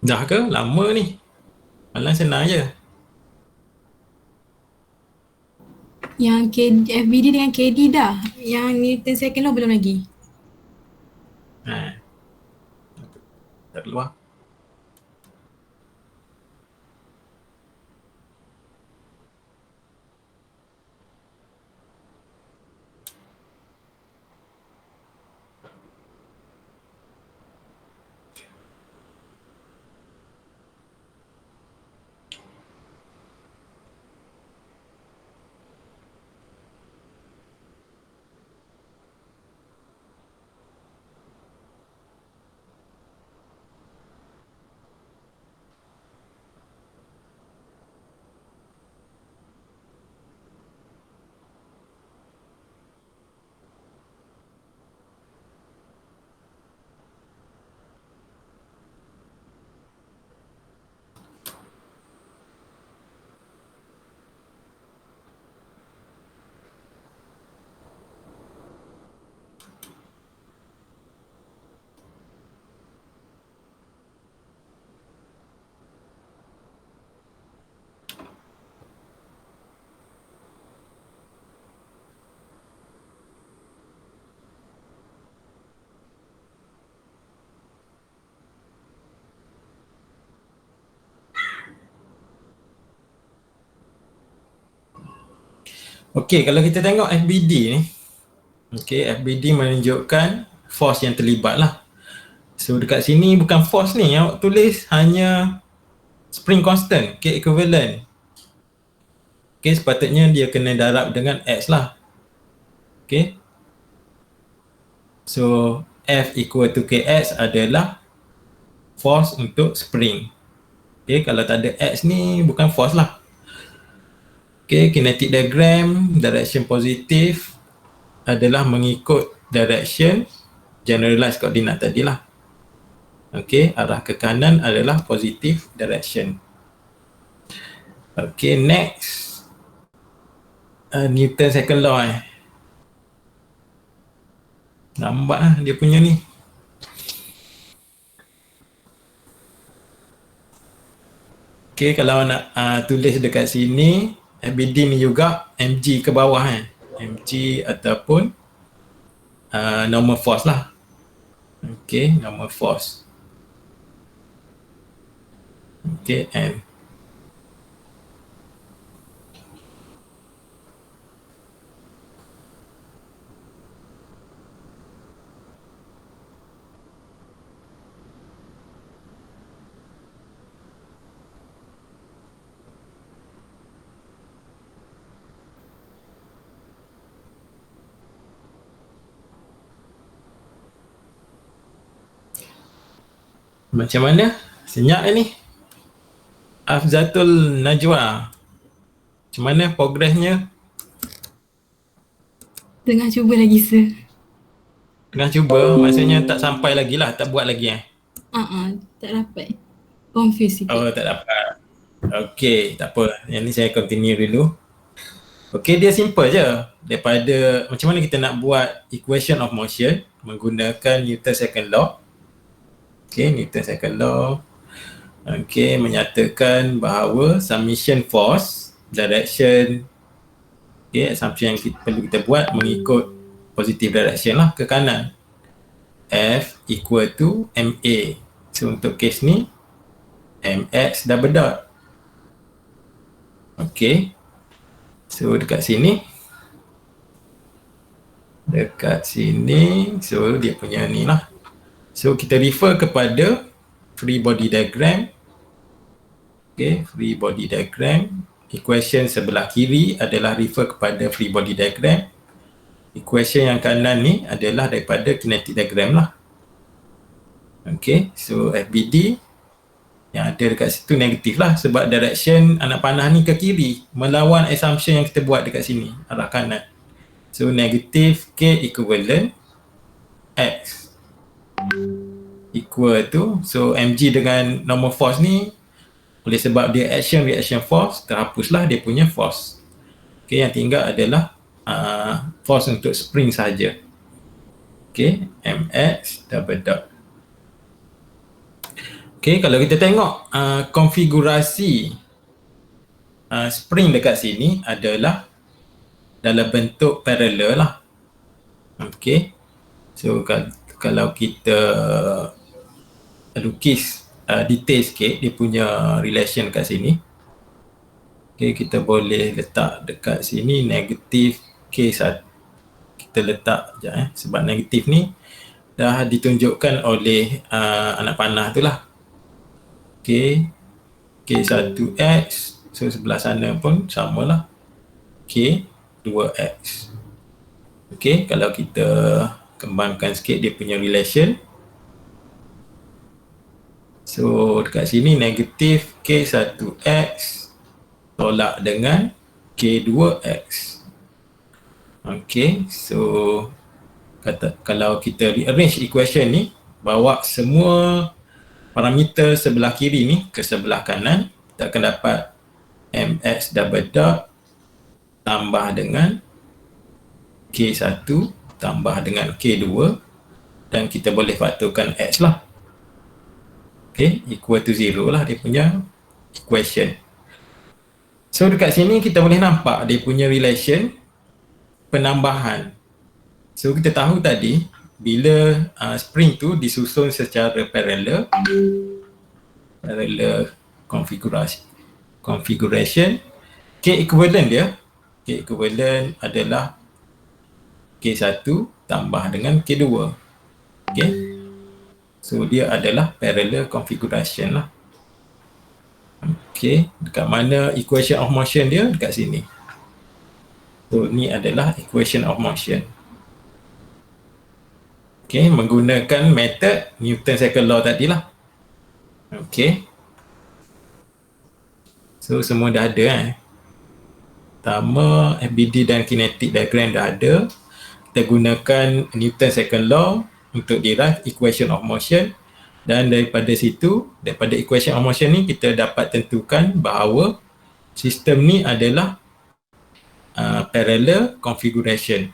B: Dah ke? Lama ni. Malah senang je.
D: Yang FBD dengan KD dah. Yang Newton second law belum lagi.
B: Ha. Tak keluar. Okey, kalau kita tengok FBD ni, okey, FBD menunjukkan force yang terlibat lah. So dekat sini bukan force ni, awak tulis hanya spring constant, K equivalent. Okey, sepatutnya dia kena darab dengan X lah. Okey. So F equal to Kx adalah force untuk spring. Okey, kalau tak ada X ni bukan force lah. Okay, kinetic diagram, direction positif adalah mengikut direction generalized coordinate tadi lah. Okay, arah ke kanan adalah positive direction. Okay, next. Newton second law Nampak lah dia punya ni. Okay, kalau nak tulis dekat sini, FBD ni juga mg ke bawah mg ataupun normal force lah. Okay, normal force. Okay, and macam mana? Senyap ni. Afzatul Najwa. Macam mana progresnya?
D: Tengah cuba lagi sir.
B: Tengah cuba, maksudnya tak sampai lagi lah, tak buat lagi
D: Tak dapat. Confused sikit.
B: Oh, tak dapat. Okay, tak apa. Yang ni saya continue dulu. Okay, dia simple je. Daripada macam mana kita nak buat equation of motion menggunakan Newton second law. Okay, Newton second law. Okay, menyatakan bahawa summation force, direction, okay, assumption yang perlu kita buat mengikut positive direction lah ke kanan. F equal to MA. So untuk case ni, MX double dot. Okay. So dekat sini. So dia punya ni lah. So kita refer kepada free body diagram. Okay, free body diagram. Equation sebelah kiri adalah refer kepada free body diagram. Equation yang kanan ni adalah daripada kinetic diagram lah. Okay, so FBD yang ada dekat situ negatif lah sebab direction anak panah ni ke kiri melawan assumption yang kita buat dekat sini, arah kanan. So negatif K equivalent X equal to, so mg dengan normal force ni oleh sebab dia action reaction force, terhapuslah dia punya force. Okay, yang tinggal adalah force untuk spring saja. Okay, mx double dot. Okay, kalau kita tengok konfigurasi spring dekat sini adalah dalam bentuk parallel lah. Okay, so kalau kita lukis detail sikit dia punya relation kat sini. Okay, kita boleh letak dekat sini negatif K1. Kita letak sekejap sebab negatif ni dah ditunjukkan oleh anak panah tu lah. Okay, K1X, so sebelah sana pun samalah K2X. Okay, kalau kita kembangkan sikit dia punya relation. So dekat sini negatif K1X tolak dengan K2X. Okay, so kalau kita rearrange equation ni, bawa semua parameter sebelah kiri ni ke sebelah kanan, kita akan dapat mx double dot tambah dengan K1 tambah dengan K2 dan kita boleh faktorkan X lah. Okay, equal to 0 lah dia punya equation. So dekat sini kita boleh nampak dia punya relation penambahan. So kita tahu tadi bila spring tu disusun secara parallel configuration, K equivalent dia, K equivalent adalah K1 tambah dengan K2. Okay, so dia adalah parallel configuration lah. Okay, dekat mana equation of motion dia? Dekat sini. So ni adalah equation of motion. Okay, menggunakan method Newton second law tadi lah. Okay, so semua dah ada Pertama, FBD dan kinetic diagram dah ada. Kita gunakan Newton second law untuk derive equation of motion, dan daripada situ, daripada equation of motion ni kita dapat tentukan bahawa sistem ni adalah parallel configuration.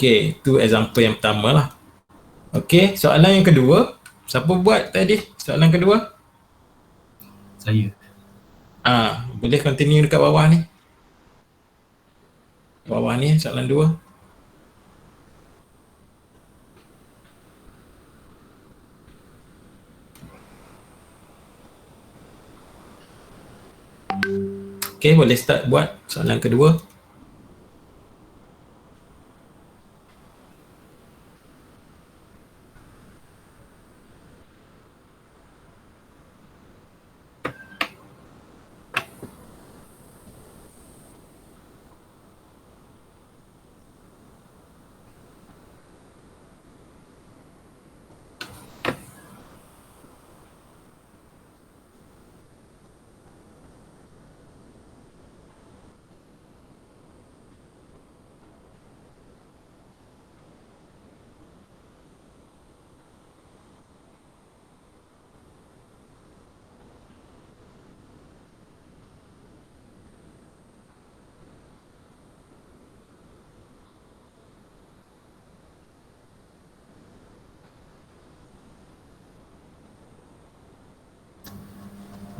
B: Okay, itu example yang pertama lah. Okay, soalan yang kedua, siapa buat tadi soalan kedua?
E: Saya.
B: Boleh continue dekat bawah ni. Bawah ni soalan 2. Okay, boleh start buat soalan kedua.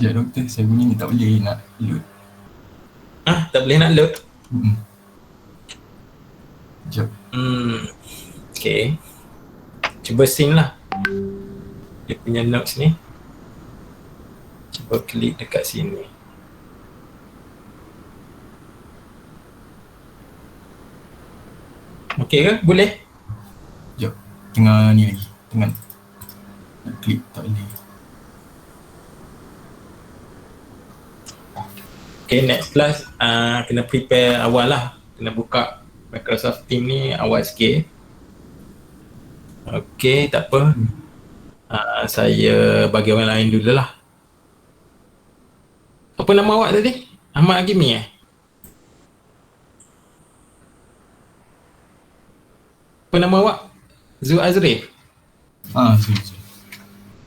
E: Ya doktor, saya punya ni tak boleh nak load.
B: Tak boleh nak load?
E: Sekejap.
B: Okay, cuba sync lah dia punya notes ni. Cuba klik dekat sini. Okay ke? Boleh?
E: Sekejap. Tengah ni lagi. Tengah nak klik tak boleh.
B: Okay, next class kena prepare awal lah. Kena buka Microsoft Teams ni awal sikit. Okay, tak apa. Saya bagi orang lain dulu lah. Apa nama awak tadi? Ahmad Agimi Apa nama awak? Zul Azrif?
E: Zul.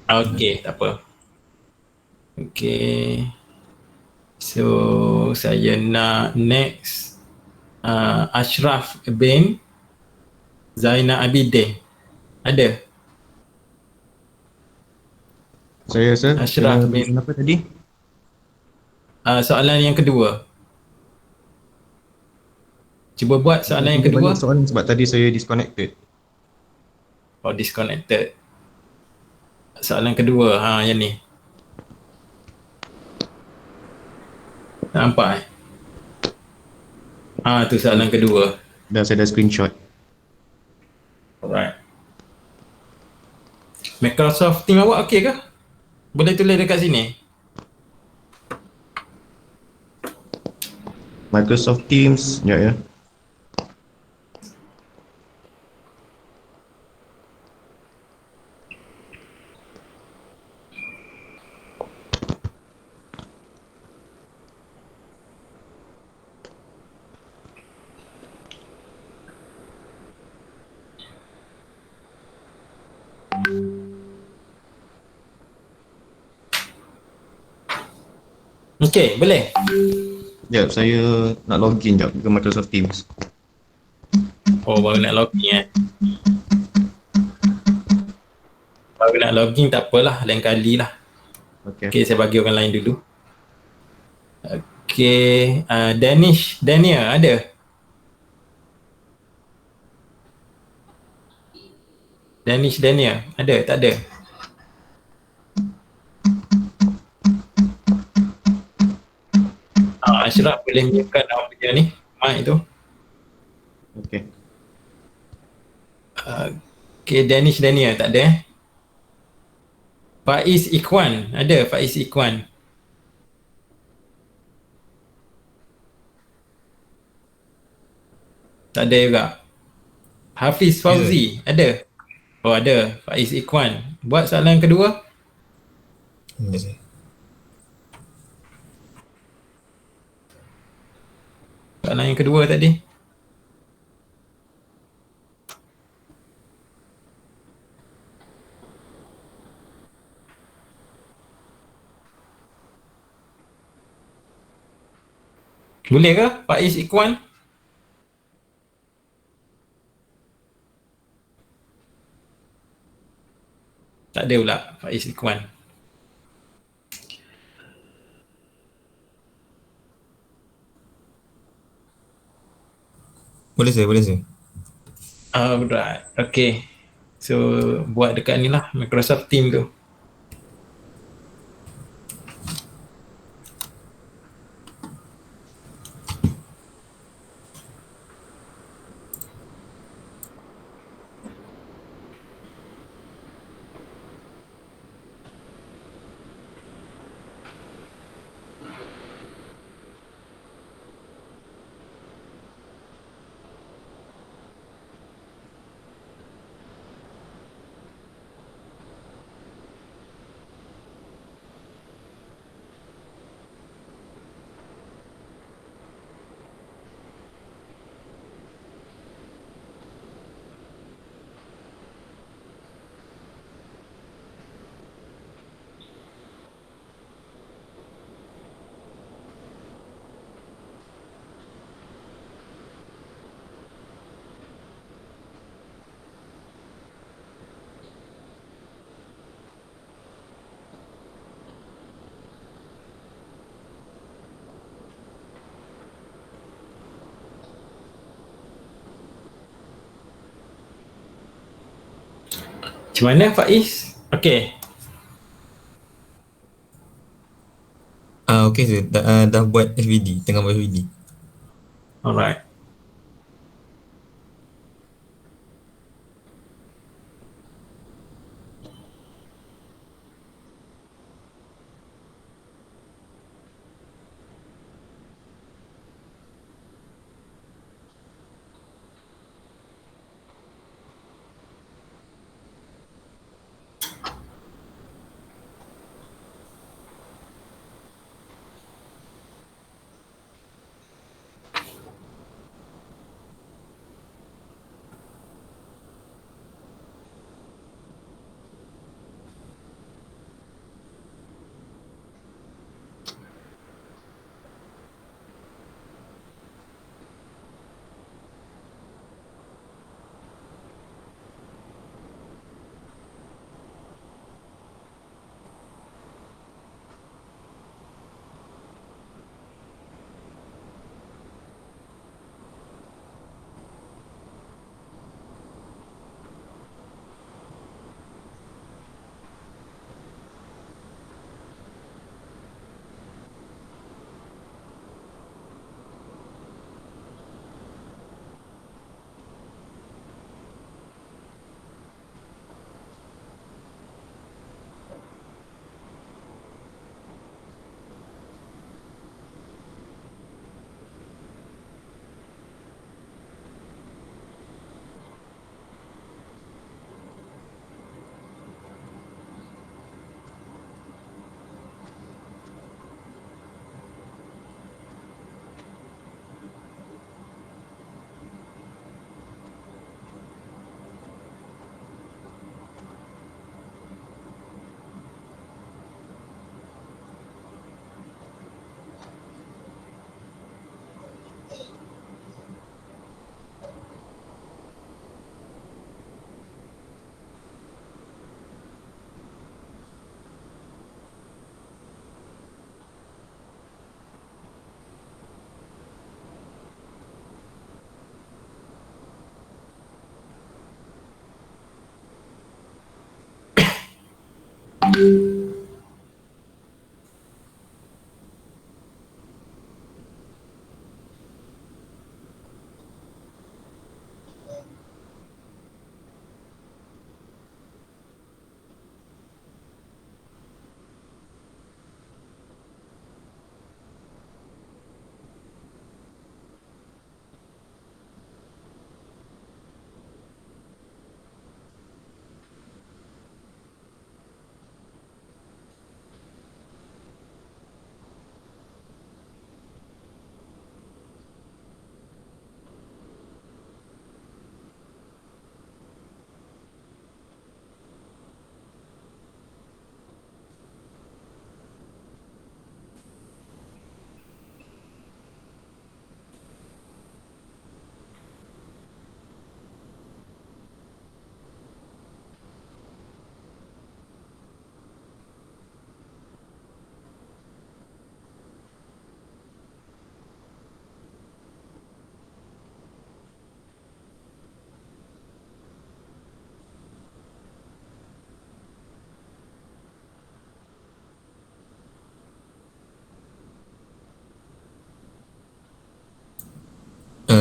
B: Okay, tak apa. Okay. So, saya nak next Ashraf bin Zainal Abidin. Ada?
F: Saya rasa
B: Ashraf bin
F: apa tadi?
B: soalan yang kedua. Cuba buat soalan yang kedua.
F: Banyak soalan sebab tadi saya disconnected.
B: Oh, disconnected. Soalan kedua, yang ni. Nampak tu soalan kedua.
F: Dah saya dah screenshot.
B: Alright. Microsoft Teams awak okey ke? Boleh tulis dekat sini.
F: Microsoft Teams, ya.
B: Okey, boleh.
F: Sekejap, saya nak login jap ke Microsoft Teams.
B: Oh, baru nak login Baru nak login tak apalah, lain kali lah.
F: Okay.
B: Okey, saya bagi orang lain dulu. Okey, Daniel ada? Daniel ada? Tak ada? Ashraf boleh mute-kan awak punya ni, mic tu.
F: Okay.
B: Okay, Daniel tak ada Faiz Ikhwan ada? Faiz Ikhwan tak ada juga. Hafiz Fauzi ada? Oh, ada. Faiz Ikhwan. Buat soalan kedua. Soalan yang kedua tadi. Boleh ke Faiz Ikhwan? Tak ada pula Faiz Ikhwan.
G: Boleh saya.
B: Alright, okay. So, buat dekat ni lah, Microsoft Teams tu. Macam mana Faiz? Okay.
G: Okay sir, dah buat FVD, tengah buat FVD.
B: Alright.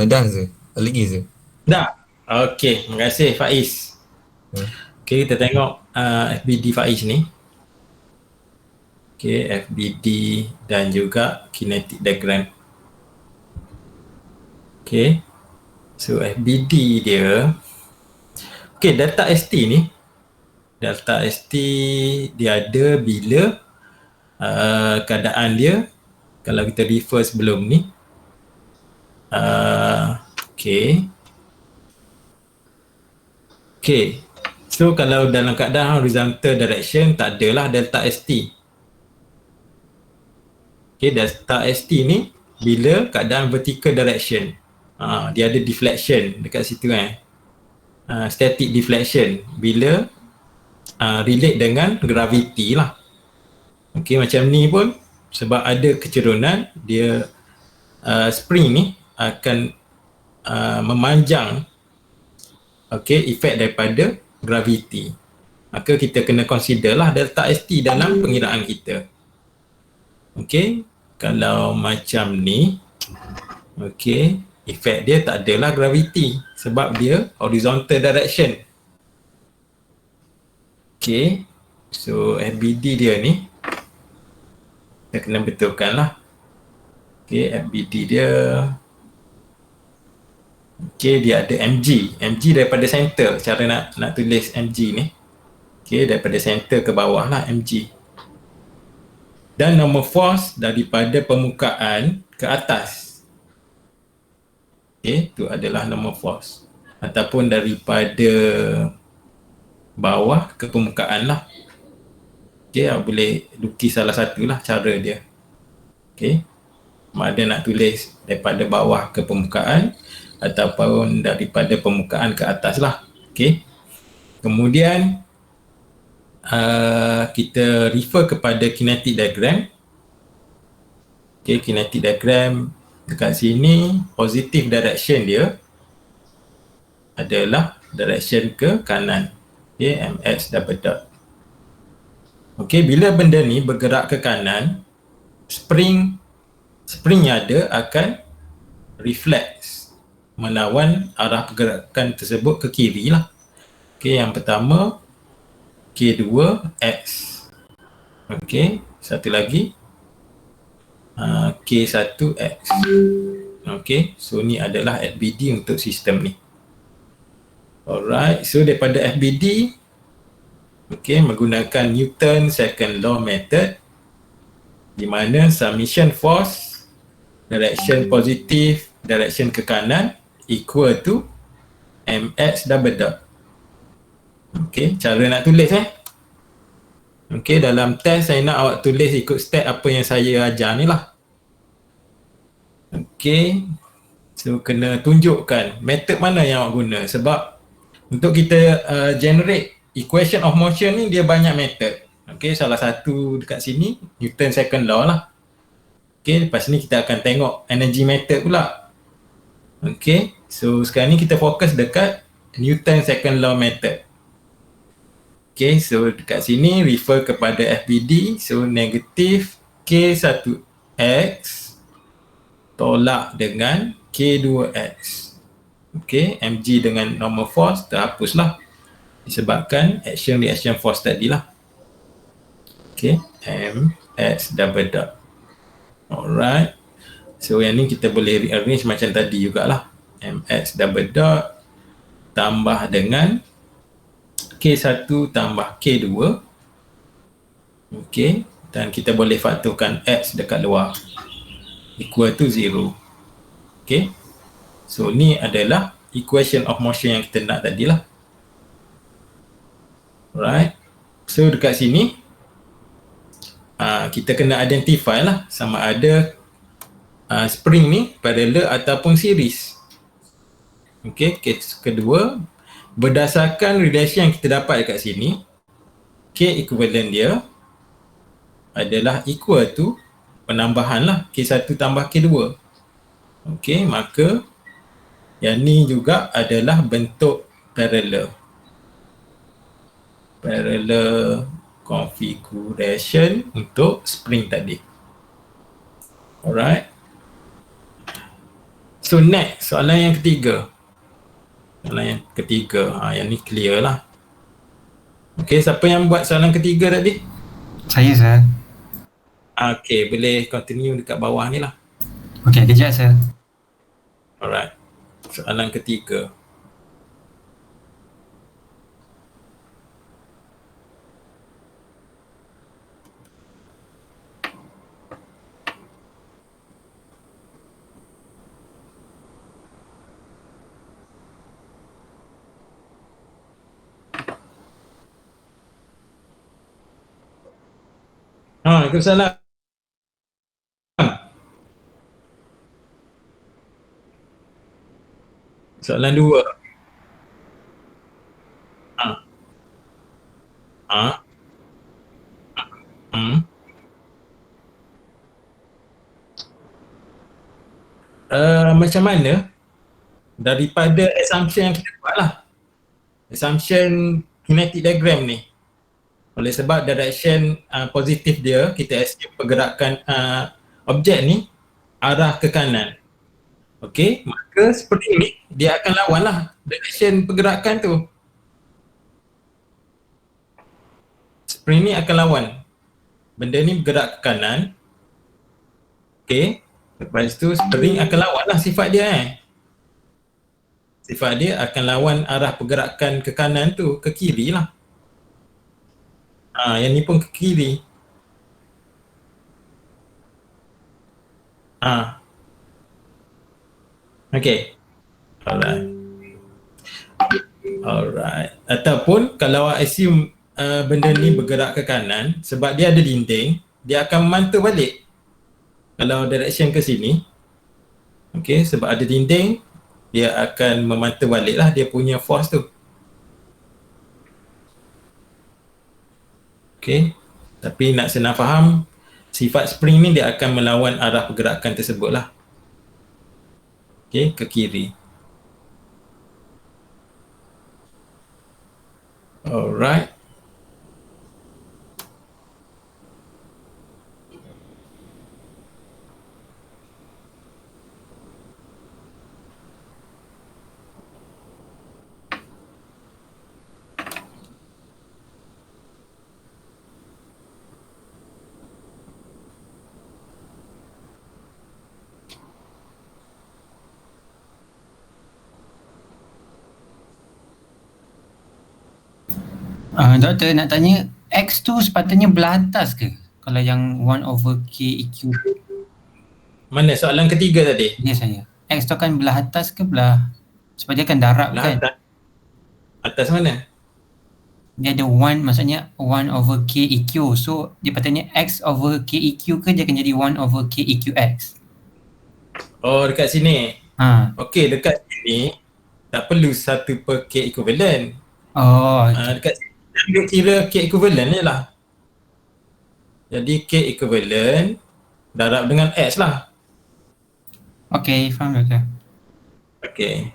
G: Dah Zul. Lagi Zul.
B: Dah. Okey, terima kasih Faiz. Okey, kita tengok FBD Faiz ni. Okey, FBD dan juga kinetic diagram. Okey. So FBD dia. Okey, delta ST ni. Delta ST dia ada bila keadaan dia, kalau kita refer sebelum ni. Okay. Okay. So kalau dalam keadaan horizontal direction tak adalah delta ST. Okay, delta ST ni bila keadaan vertical direction. Dia ada deflection dekat situ kan. Static deflection bila relate dengan gravity lah. Okay, macam ni pun sebab ada kecerunan dia spring ni akan memanjang efek daripada gravity. Maka kita kena consider lah delta ST dalam pengiraan kita. Okey, kalau macam ni efek dia tak adalah gravity sebab dia horizontal direction. Okey, so FBD dia ni kita kena betulkan lah. Okey, FBD dia dia ada mg. Mg daripada center. Cara nak tulis mg ni. Daripada center ke bawah lah mg. Dan normal force daripada permukaan ke atas. Itu adalah normal force. Ataupun daripada bawah ke permukaan lah. Boleh lukis salah satu lah cara dia. Ada nak tulis daripada bawah ke permukaan ataupun daripada permukaan ke atas lah. Kemudian kita refer kepada kinetic diagram. Kinetic diagram dekat sini positive direction dia adalah direction ke kanan. Ms double dot. Bila benda ni bergerak ke kanan, spring yang ada akan reflect melawan arah pergerakan tersebut ke kiri lah. Yang pertama K2X. Satu lagi K1X. So ni adalah FBD untuk sistem ni. Alright, so daripada FBD menggunakan Newton second law method di mana summation force direction positif, direction ke kanan equal to mx double dot. Cara nak tulis dalam test saya nak awak tulis ikut step apa yang saya ajar ni lah. So kena tunjukkan method mana yang awak guna sebab untuk kita generate equation of motion ni dia banyak method. Salah satu dekat sini Newton second law lah. Lepas ni kita akan tengok energy method pula. So sekarang ni kita fokus dekat Newton second law method. Okay, so dekat sini refer kepada FBD. So negatif K1X tolak dengan K2X. Okay, mg dengan normal force terhapuslah disebabkan action reaction force tadi lah. Okay, mx double dot. Alright, so yang ni kita boleh rearrange macam tadi jugalah. Mx double dot tambah dengan K1 tambah K2. Okay, dan kita boleh faktorkan x dekat luar equal to 0. Okay, so ni adalah equation of motion yang kita nak tadi lah. Alright, so dekat sini kita kena identify lah sama ada spring ni parallel ataupun series. Okay, case kedua, berdasarkan relation yang kita dapat dekat sini, K equivalent dia adalah equal to penambahan lah K1 tambah K2. Okay, maka yang ni juga adalah bentuk parallel configuration untuk spring tadi. Alright, so next soalan yang ketiga. Yang ni clear lah. Okay, siapa yang buat soalan ketiga tadi?
E: Saya, sir.
B: Okay, boleh continue dekat bawah ni lah.
E: Okey, kejap, sir.
B: Alright, soalan ketiga. Waalaikumsalam. Soalan 2. Macam mana daripada assumption yang kita buat lah, assumption kinetic diagram ni, oleh sebab direction positif dia, kita assume pergerakan objek ni arah ke kanan. Okay, maka spring ni dia akan lawan lah direction pergerakan tu. Spring ni akan lawan, benda ni bergerak ke kanan. Okay, lepas tu spring akan lawan lah sifat dia sifat dia akan lawan arah pergerakan ke kanan tu, ke kiri lah. Yang ni pun ke kiri. Okay, alright. Ataupun kalau assume benda ni bergerak ke kanan, sebab dia ada dinding, dia akan memantul balik kalau direction ke sini. Okay, sebab ada dinding, dia akan memantul balik lah dia punya force tu. Okay, tapi nak senang faham, sifat spring ni dia akan melawan arah pergerakan tersebut lah. Okay, ke kiri. Alright.
E: Doktor nak tanya, X tu sepatutnya belah atas ke? Kalau yang 1 over KEQ.
B: Mana soalan ketiga tadi?
E: Dia saya. X tu kan belah atas ke belah, sebab dia kan darab
B: Belah
E: kan?
B: atas. Atas mana?
E: Dia ada 1, maksudnya 1 over KEQ. So dia patutnya X over KEQ ke dia akan jadi 1 over KEQX?
B: Oh, dekat sini. Okey, dekat sini tak perlu 1 per K equivalent.
E: Oh, okay.
B: Dekat sini ambil kira K equivalent je lah. Jadi K equivalent darab dengan X lah.
E: Okay, faham doktor.
B: Okay.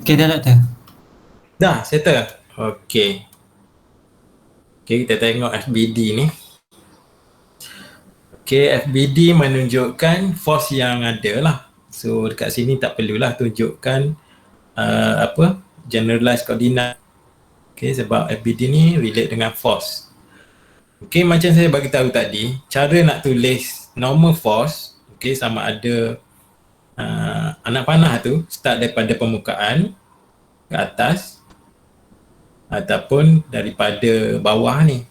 E: Okay dah doktor.
B: Dah, settle. Okey. Okey, kita tengok FBD ni. Okey, FBD menunjukkan force yang ada lah. So dekat sini tak perlulah tunjukkan generalized coordinate. Okey, sebab FBD ni relate dengan force. Okey, macam saya bagi tahu tadi, cara nak tulis normal force, okey, sama ada anak panah tu start daripada permukaan ke atas ataupun daripada bawah ni.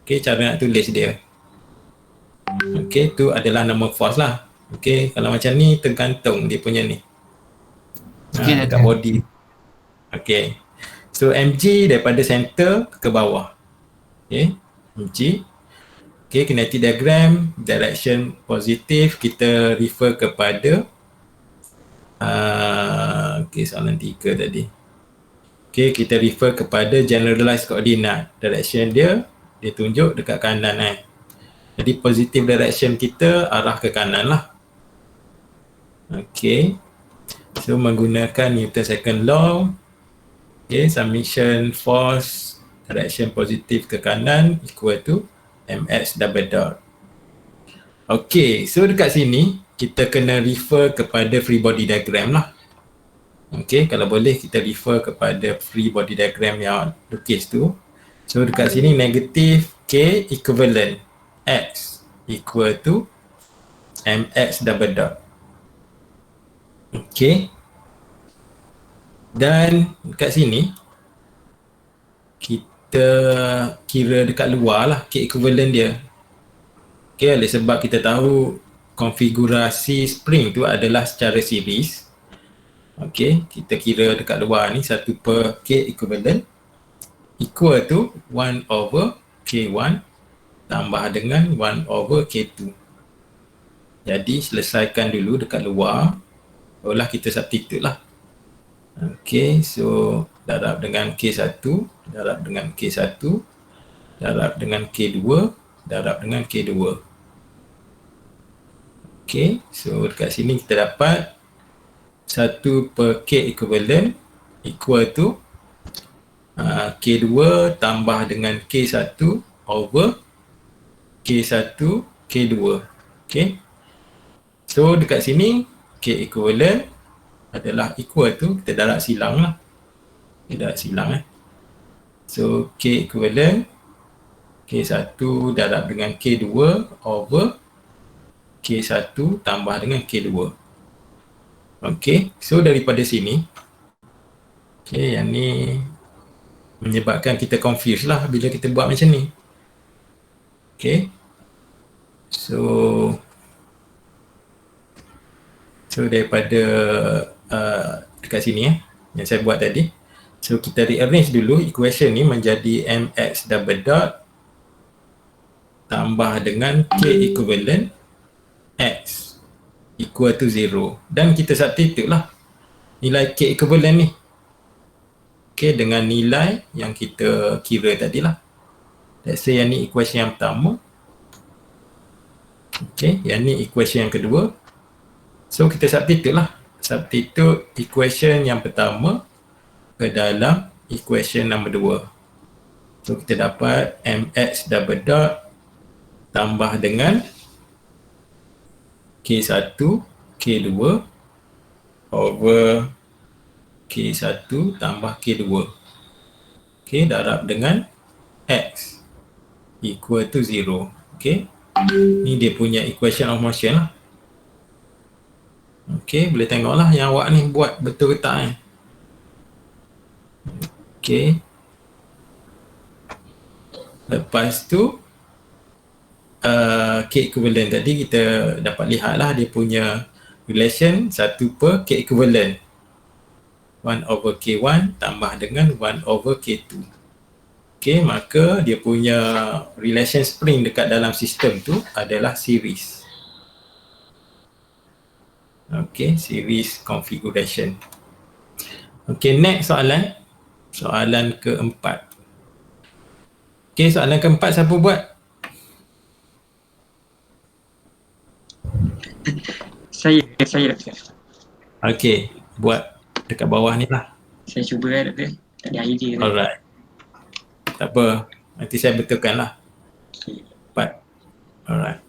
B: Okey, cara nak tulis dia. Okey, tu adalah normal force lah. Okey, kalau macam ni tergantung dia punya ni.
E: Okey,
B: Dekat body. Okey. So mg daripada center ke bawah. Okey, mg. Okey, kinetic diagram, direction positif, kita refer kepada okey, soalan 3 tadi. Okey, kita refer kepada generalized coordinate. Direction dia tunjuk dekat kanan Jadi positive direction kita arah ke kanan lah. Okey. So menggunakan Newton second law. Okey, summation force direction positif ke kanan equal to mx double dot. Okey, so dekat sini kita kena refer kepada free body diagram lah. Okey, kalau boleh kita refer kepada free body diagram yang lukis tu. So dekat sini negatif K equivalent X equal to mx double dot. Okey. Dan dekat sini kita kira dekat luar lah K equivalent dia. Okey, oleh sebab kita tahu konfigurasi spring tu adalah secara series. Okey, kita kira dekat luar ni 1 per K equivalent equal to 1 over K1 tambah dengan 1 over K2. Jadi selesaikan dulu dekat luar, barulah kita substitute lah. Okey, so darab dengan K1, darab dengan K1, darab dengan K2, darab dengan K2. Okey, so dekat sini kita dapat 1 per K equivalent equal to K2 tambah dengan K1 over K1 K2. Okay. So dekat sini K equivalent adalah equal to, kita darab silang lah. Kita darab silang So K equivalent K1 darab dengan K2 over K1 tambah dengan K2. Okay, so daripada sini, okay, yang ni menyebabkan kita confuse lah bila kita buat macam ni. Okay, so daripada dekat sini yang saya buat tadi, so kita rearrange dulu equation ni menjadi mx double dot tambah dengan K equivalent X equal to 0, dan kita substitute lah nilai K equivalent ni, okay, dengan nilai yang kita kira tadi lah. Let's say yang ni equation yang pertama, okay, yang ni equation yang kedua. So kita substitute lah, substitute equation yang pertama ke dalam equation nombor 2. So kita dapat mx double dot tambah dengan K1, K2 over K1 tambah K2. Okay, darab dengan X equal to 0. Okay, ni dia punya equation of motion lah. Okay, boleh tengok lah yang awak ni buat betul ke tak Okay, lepas tu K equivalent tadi kita dapat lihat lah dia punya relation 1 per K equivalent 1 over K1 tambah dengan 1 over K2. Okay, maka dia punya relation spring dekat dalam sistem tu adalah series. Okay, series configuration. Okay, next soalan. Soalan keempat. Okay, soalan keempat siapa buat?
H: Saya.
B: Okay, buat dekat bawah ni lah.
H: Saya cuba doktor. Tak ada idea tu.
B: Alright. Tak apa. Nanti saya betulkan lah.
H: Okay.
B: But, alright.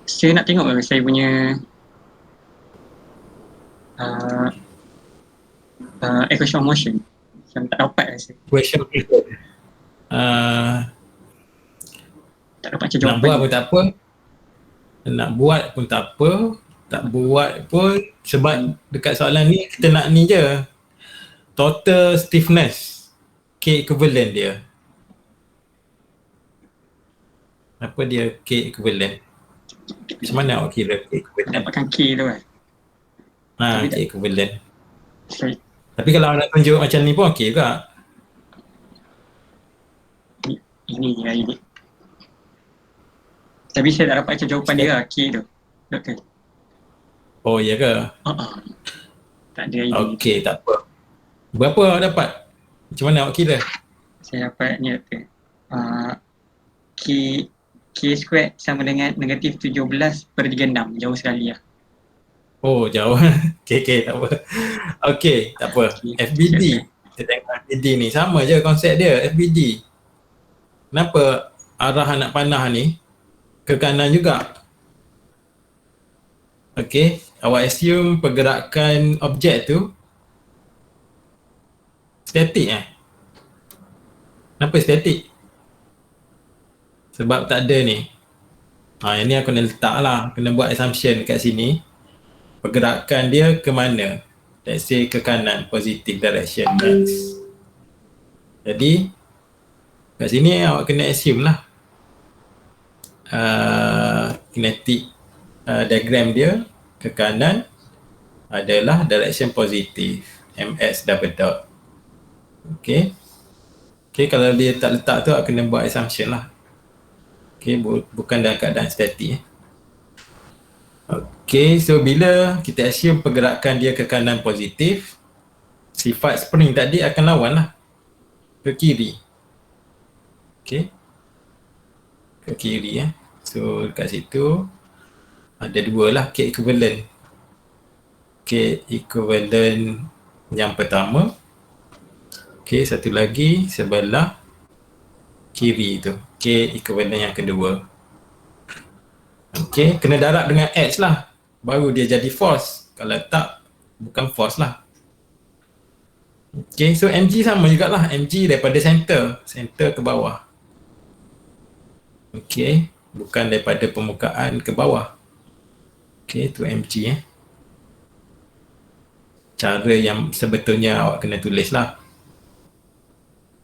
H: Saya nak tengok saya punya equation of motion. Macam tak dapat rasa.
B: Question
H: Tak dapat macam
B: nak
H: jawapan.
B: buat pun tak apa. Nak buat pun tak apa. Tak buat pun sebab dekat soalan ni kita nak ni je. Total stiffness K equivalent dia. Apa dia K equivalent? Macam mana awak kira K equivalent?
H: Dapatkan K tu kan.
B: Ha,
H: Tapi
B: K equivalent.
H: Saya,
B: Tapi kalau nak tunjuk macam ni pun okey juga.
H: ini je lah ini. Tapi saya tak dapat macam jawapan dia lah, K tu. Doktor.
B: Oh ya ke?
H: Tak ada ini.
B: Okey, tak apa. Berapa awak dapat? Macam mana awak kira?
H: Saya dapat ni doktor. K squared sama dengan negatif 17/36. Jauh sekali lah.
B: Oh, jauh. Okey, tak apa. Okey, tak apa. FBD. Kita tengok FBD ni. Sama je konsep dia, FBD. Kenapa arah anak panah ni ke kanan juga? Okey, awak assume pergerakan objek tu statik Kenapa statik? Sebab tak ada ni. Yang ni aku kena letak lah, kena buat assumption kat sini. Pergerakan dia ke mana? Let's say ke kanan, positive direction x. Jadi kat sini awak kena assume lah kinetic diagram dia ke kanan adalah direction positif, ms double dot. Okay, kalau dia tak letak tu awak kena buat assumption lah. Okay, bukan dalam keadaan statik. Okay, so bila kita assume pergerakan dia ke kanan positif, sifat spring tadi akan lawan lah ke kiri. Okay, ke kiri So dekat situ ada dua lah K equivalent. K equivalent yang pertama. Okay, satu lagi sebelah kiri tu, K equivalent yang kedua. Okay, kena darab dengan H lah, baru dia jadi force. Kalau tak, bukan force lah. Okay, so mg sama jugalah. Mg daripada center ke bawah. Okay, bukan daripada permukaan ke bawah. Okay, tu mg Cara yang sebetulnya awak kena tulis lah.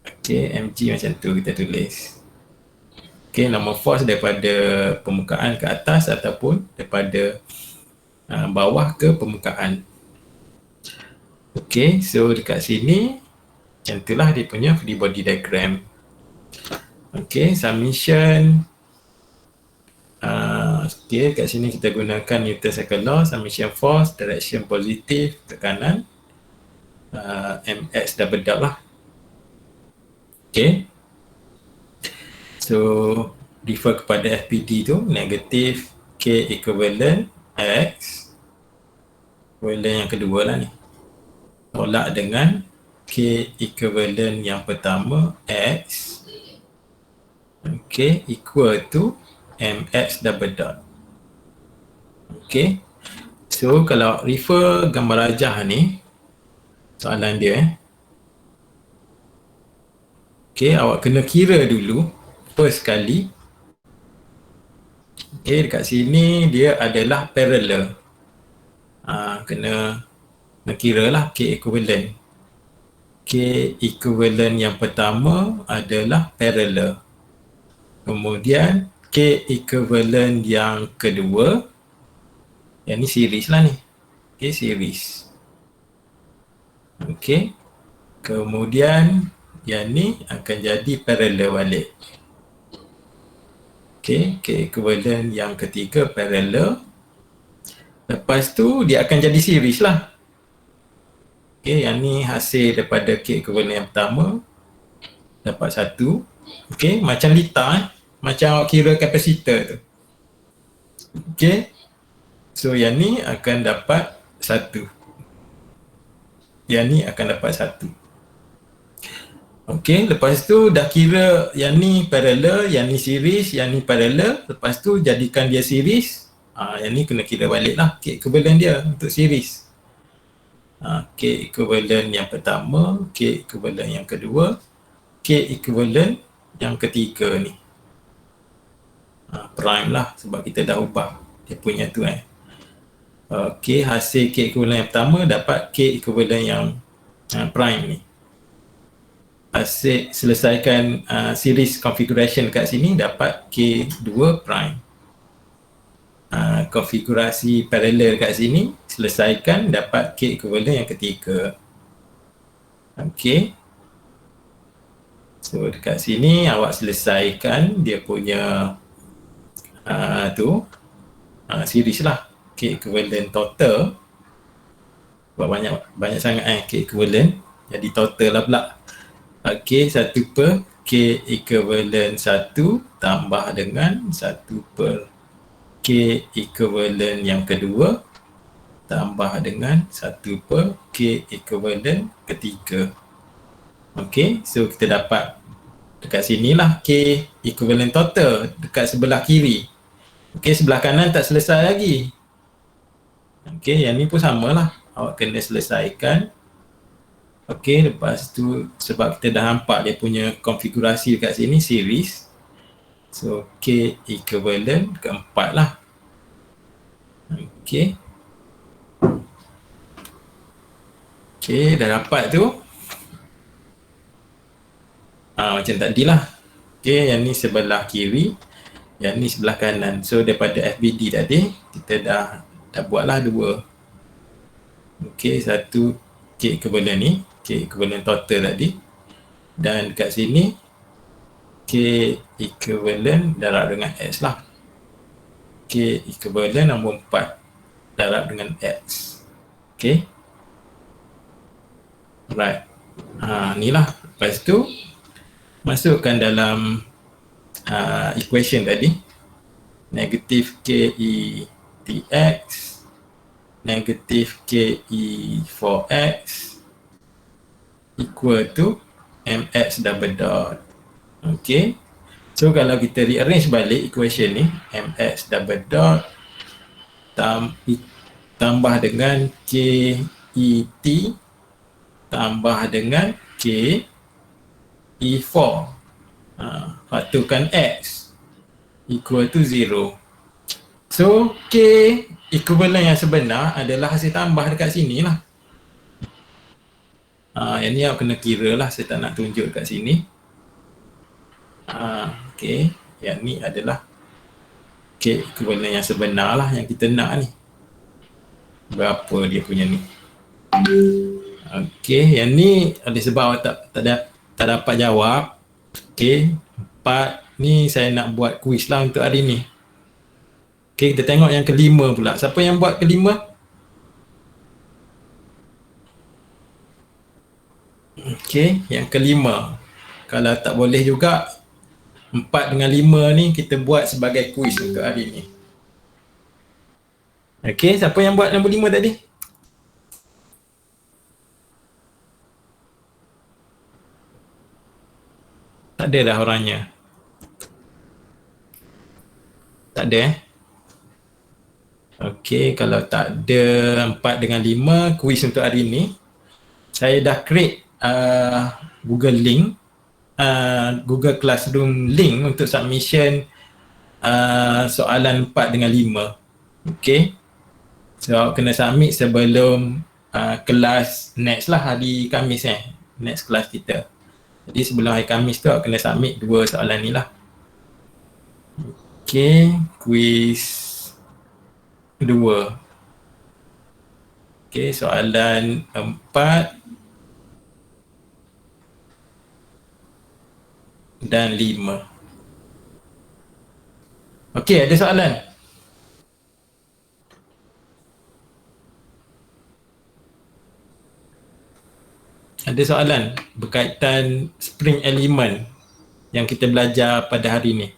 B: Okay, mg macam tu kita tulis. Okay, nama force daripada permukaan ke atas ataupun daripada bawah ke permukaan. Okay, so dekat sini macam itulah dia punya free body diagram. Okay, summation. Okay, kat sini kita gunakan Newton's second law, summation force, direction positif ke kanan, mx double dot lah. Okay, so refer kepada FPD tu, negatif K equivalent X, equivalent yang kedua lah ni, tolak dengan K equivalent yang pertama X, okay, equal to mx double dot. Okay, so kalau refer gambar rajah ni, soalan dia okay, awak kena kira dulu first kali. Okay, dekat sini dia adalah parallel. Kena kira lah K equivalent. K equivalent yang pertama adalah parallel. Kemudian K equivalent yang kedua, yang ni series lah ni. Okay, series. Okay, kemudian yang ni akan jadi parallel balik. Okay, K equivalent yang ketiga parallel. Lepas tu dia akan jadi series lah. Okay, yang ni hasil daripada K equivalent yang pertama, dapat satu. Okay, macam litar macam awak kira kapasitor tu. Okay, so yang ni akan dapat satu. Yang ni akan dapat satu. Okey, lepas tu dah kira yang ni parallel, yang ni series, yang ni parallel. Lepas tu jadikan dia series. Yang ni kena kira balik lah K equivalent dia untuk series. K equivalent yang pertama, K equivalent yang kedua, K equivalent yang ketiga ni. Prime lah sebab kita dah ubah dia punya tu Okey, hasil K equivalent yang pertama dapat K equivalent yang prime ni. Hasil selesaikan series configuration kat sini dapat K2 prime. Konfigurasi parallel kat sini selesaikan dapat K equivalent yang ketiga. Okey. So dekat sini awak selesaikan dia punya series lah K equivalent total. Sebab banyak sangat K equivalent, jadi total lah pula. Okey, 1 per K equivalent 1 tambah dengan 1 per K equivalent yang kedua tambah dengan 1 per K equivalent ketiga. Okey, so kita dapat dekat sinilah K equivalent total dekat sebelah kiri. Okey, sebelah kanan tak selesai lagi. Okey, yang ni pun samalah. Awak kena selesaikan. Okey, lepas tu sebab kita dah nampak dia punya konfigurasi dekat sini series. So K equivalent keempat lah. Okey. Okey, dah dapat tu. Macam tadi lah. Okey, yang ni sebelah kiri, yang ni sebelah kanan. So daripada FBD tadi kita dah buat lah dua. Okey, satu K equivalent ni, K equivalent total tadi. Dan dekat sini K equivalent darab dengan X lah. K equivalent nombor 4 darab dengan X. Okey. Right. Ni lah. Lepas tu masukkan dalam equation tadi. Negatif KE TX, negatif KE 4X equal to MX double dot. Okay. So kalau kita rearrange balik equation ni, MX double dot tambah dengan KET tambah dengan KE4 faktorkan X equal to 0. So K equivalent yang sebenar adalah hasil tambah dekat sini lah. Yang ni awak kena kira lah, saya tak nak tunjuk kat sini. Okay, yang ni adalah K equivalent yang sebenar lah yang kita nak ni. Berapa dia punya ni. Okay, yang ni ada sebab awak tak dapat jawab. Okay, 4 ni saya nak buat quiz lah untuk hari ni. Okay, kita tengok yang kelima pula. Siapa yang buat kelima? Okay, yang kelima. Kalau tak boleh juga 4 dengan 5 ni kita buat sebagai kuis untuk hari ni. Okay, siapa yang buat nombor 5 tadi? Tak ada dah orangnya. Tak ada Okay, kalau tak ada 4 dengan 5 kuis untuk hari ni, saya dah create Google link, Google Classroom link untuk submission soalan 4 dengan 5. Okay, so awak kena submit sebelum kelas next lah, hari Khamis next kelas kita. Jadi sebelum hari Khamis tu awak kena submit 2 soalan ni lah. Okay, quiz 2. Okay, soalan 4 dan 5. Okay, ada soalan? Ada soalan berkaitan spring element yang kita belajar pada hari ni?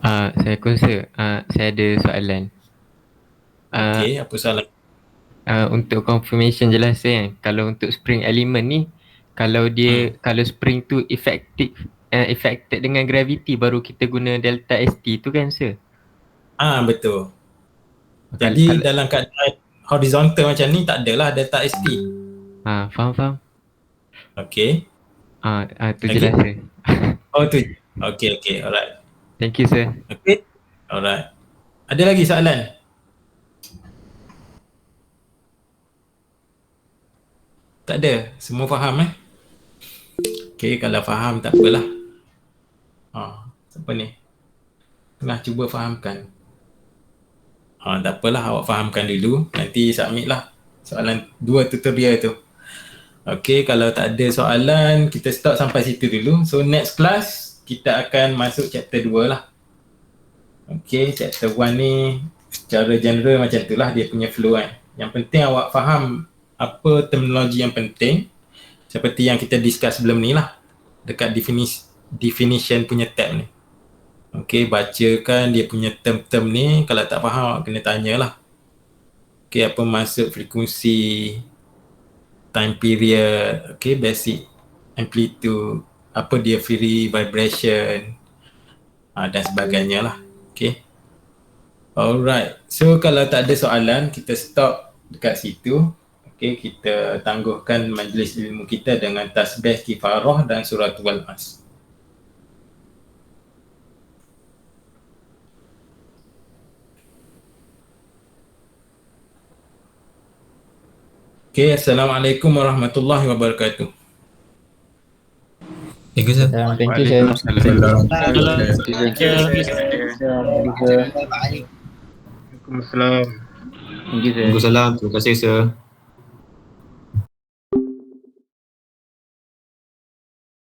I: Saya kuasa, saya ada soalan.
B: Okay, apa soalan?
I: Untuk confirmation jelas kalau untuk spring element ni kalau dia kalau spring tu affected dengan gravity baru kita guna delta ST tu kan sir?
B: Betul. Jadi dalam keadaan horizontal macam ni tak adalah delta ST.
I: Faham.
B: Okay.
I: Tu
B: Lagi?
I: jelas sir.
B: Tu. Okay, alright.
I: Thank you sir.
B: Okay, alright. Ada lagi soalan? Tak ada? Semua faham Okay, kalau faham tak apalah. Siapa ni? Tengah cuba fahamkan. Tak apalah, awak fahamkan dulu. Nanti submit lah soalan 2 tutorial tu. Okay, kalau tak ada soalan, kita stop sampai situ dulu. So next class, kita akan masuk chapter 2 lah. Okay, chapter 1 ni secara general macam tu lah dia punya flow kan. Yang penting awak faham apa terminologi yang penting seperti yang kita discuss sebelum ni lah dekat definition punya tab ni. Okay, bacakan dia punya term-term ni. Kalau tak faham, kena tanyalah. Okay, apa maksud frekuensi, time period, okay, basic amplitude, apa dia free vibration, dan sebagainya lah. Okay. Alright, so kalau tak ada soalan, kita stop dekat situ. Okay, kita tangguhkan majlis ilmu kita dengan tasbih kifarah dan suratul As. Okay, Assalamualaikum warahmatullahi wabarakatuh.
G: Thank you sir.
I: Thank you sir.
G: Waalaikumsalam. Terima kasih sir.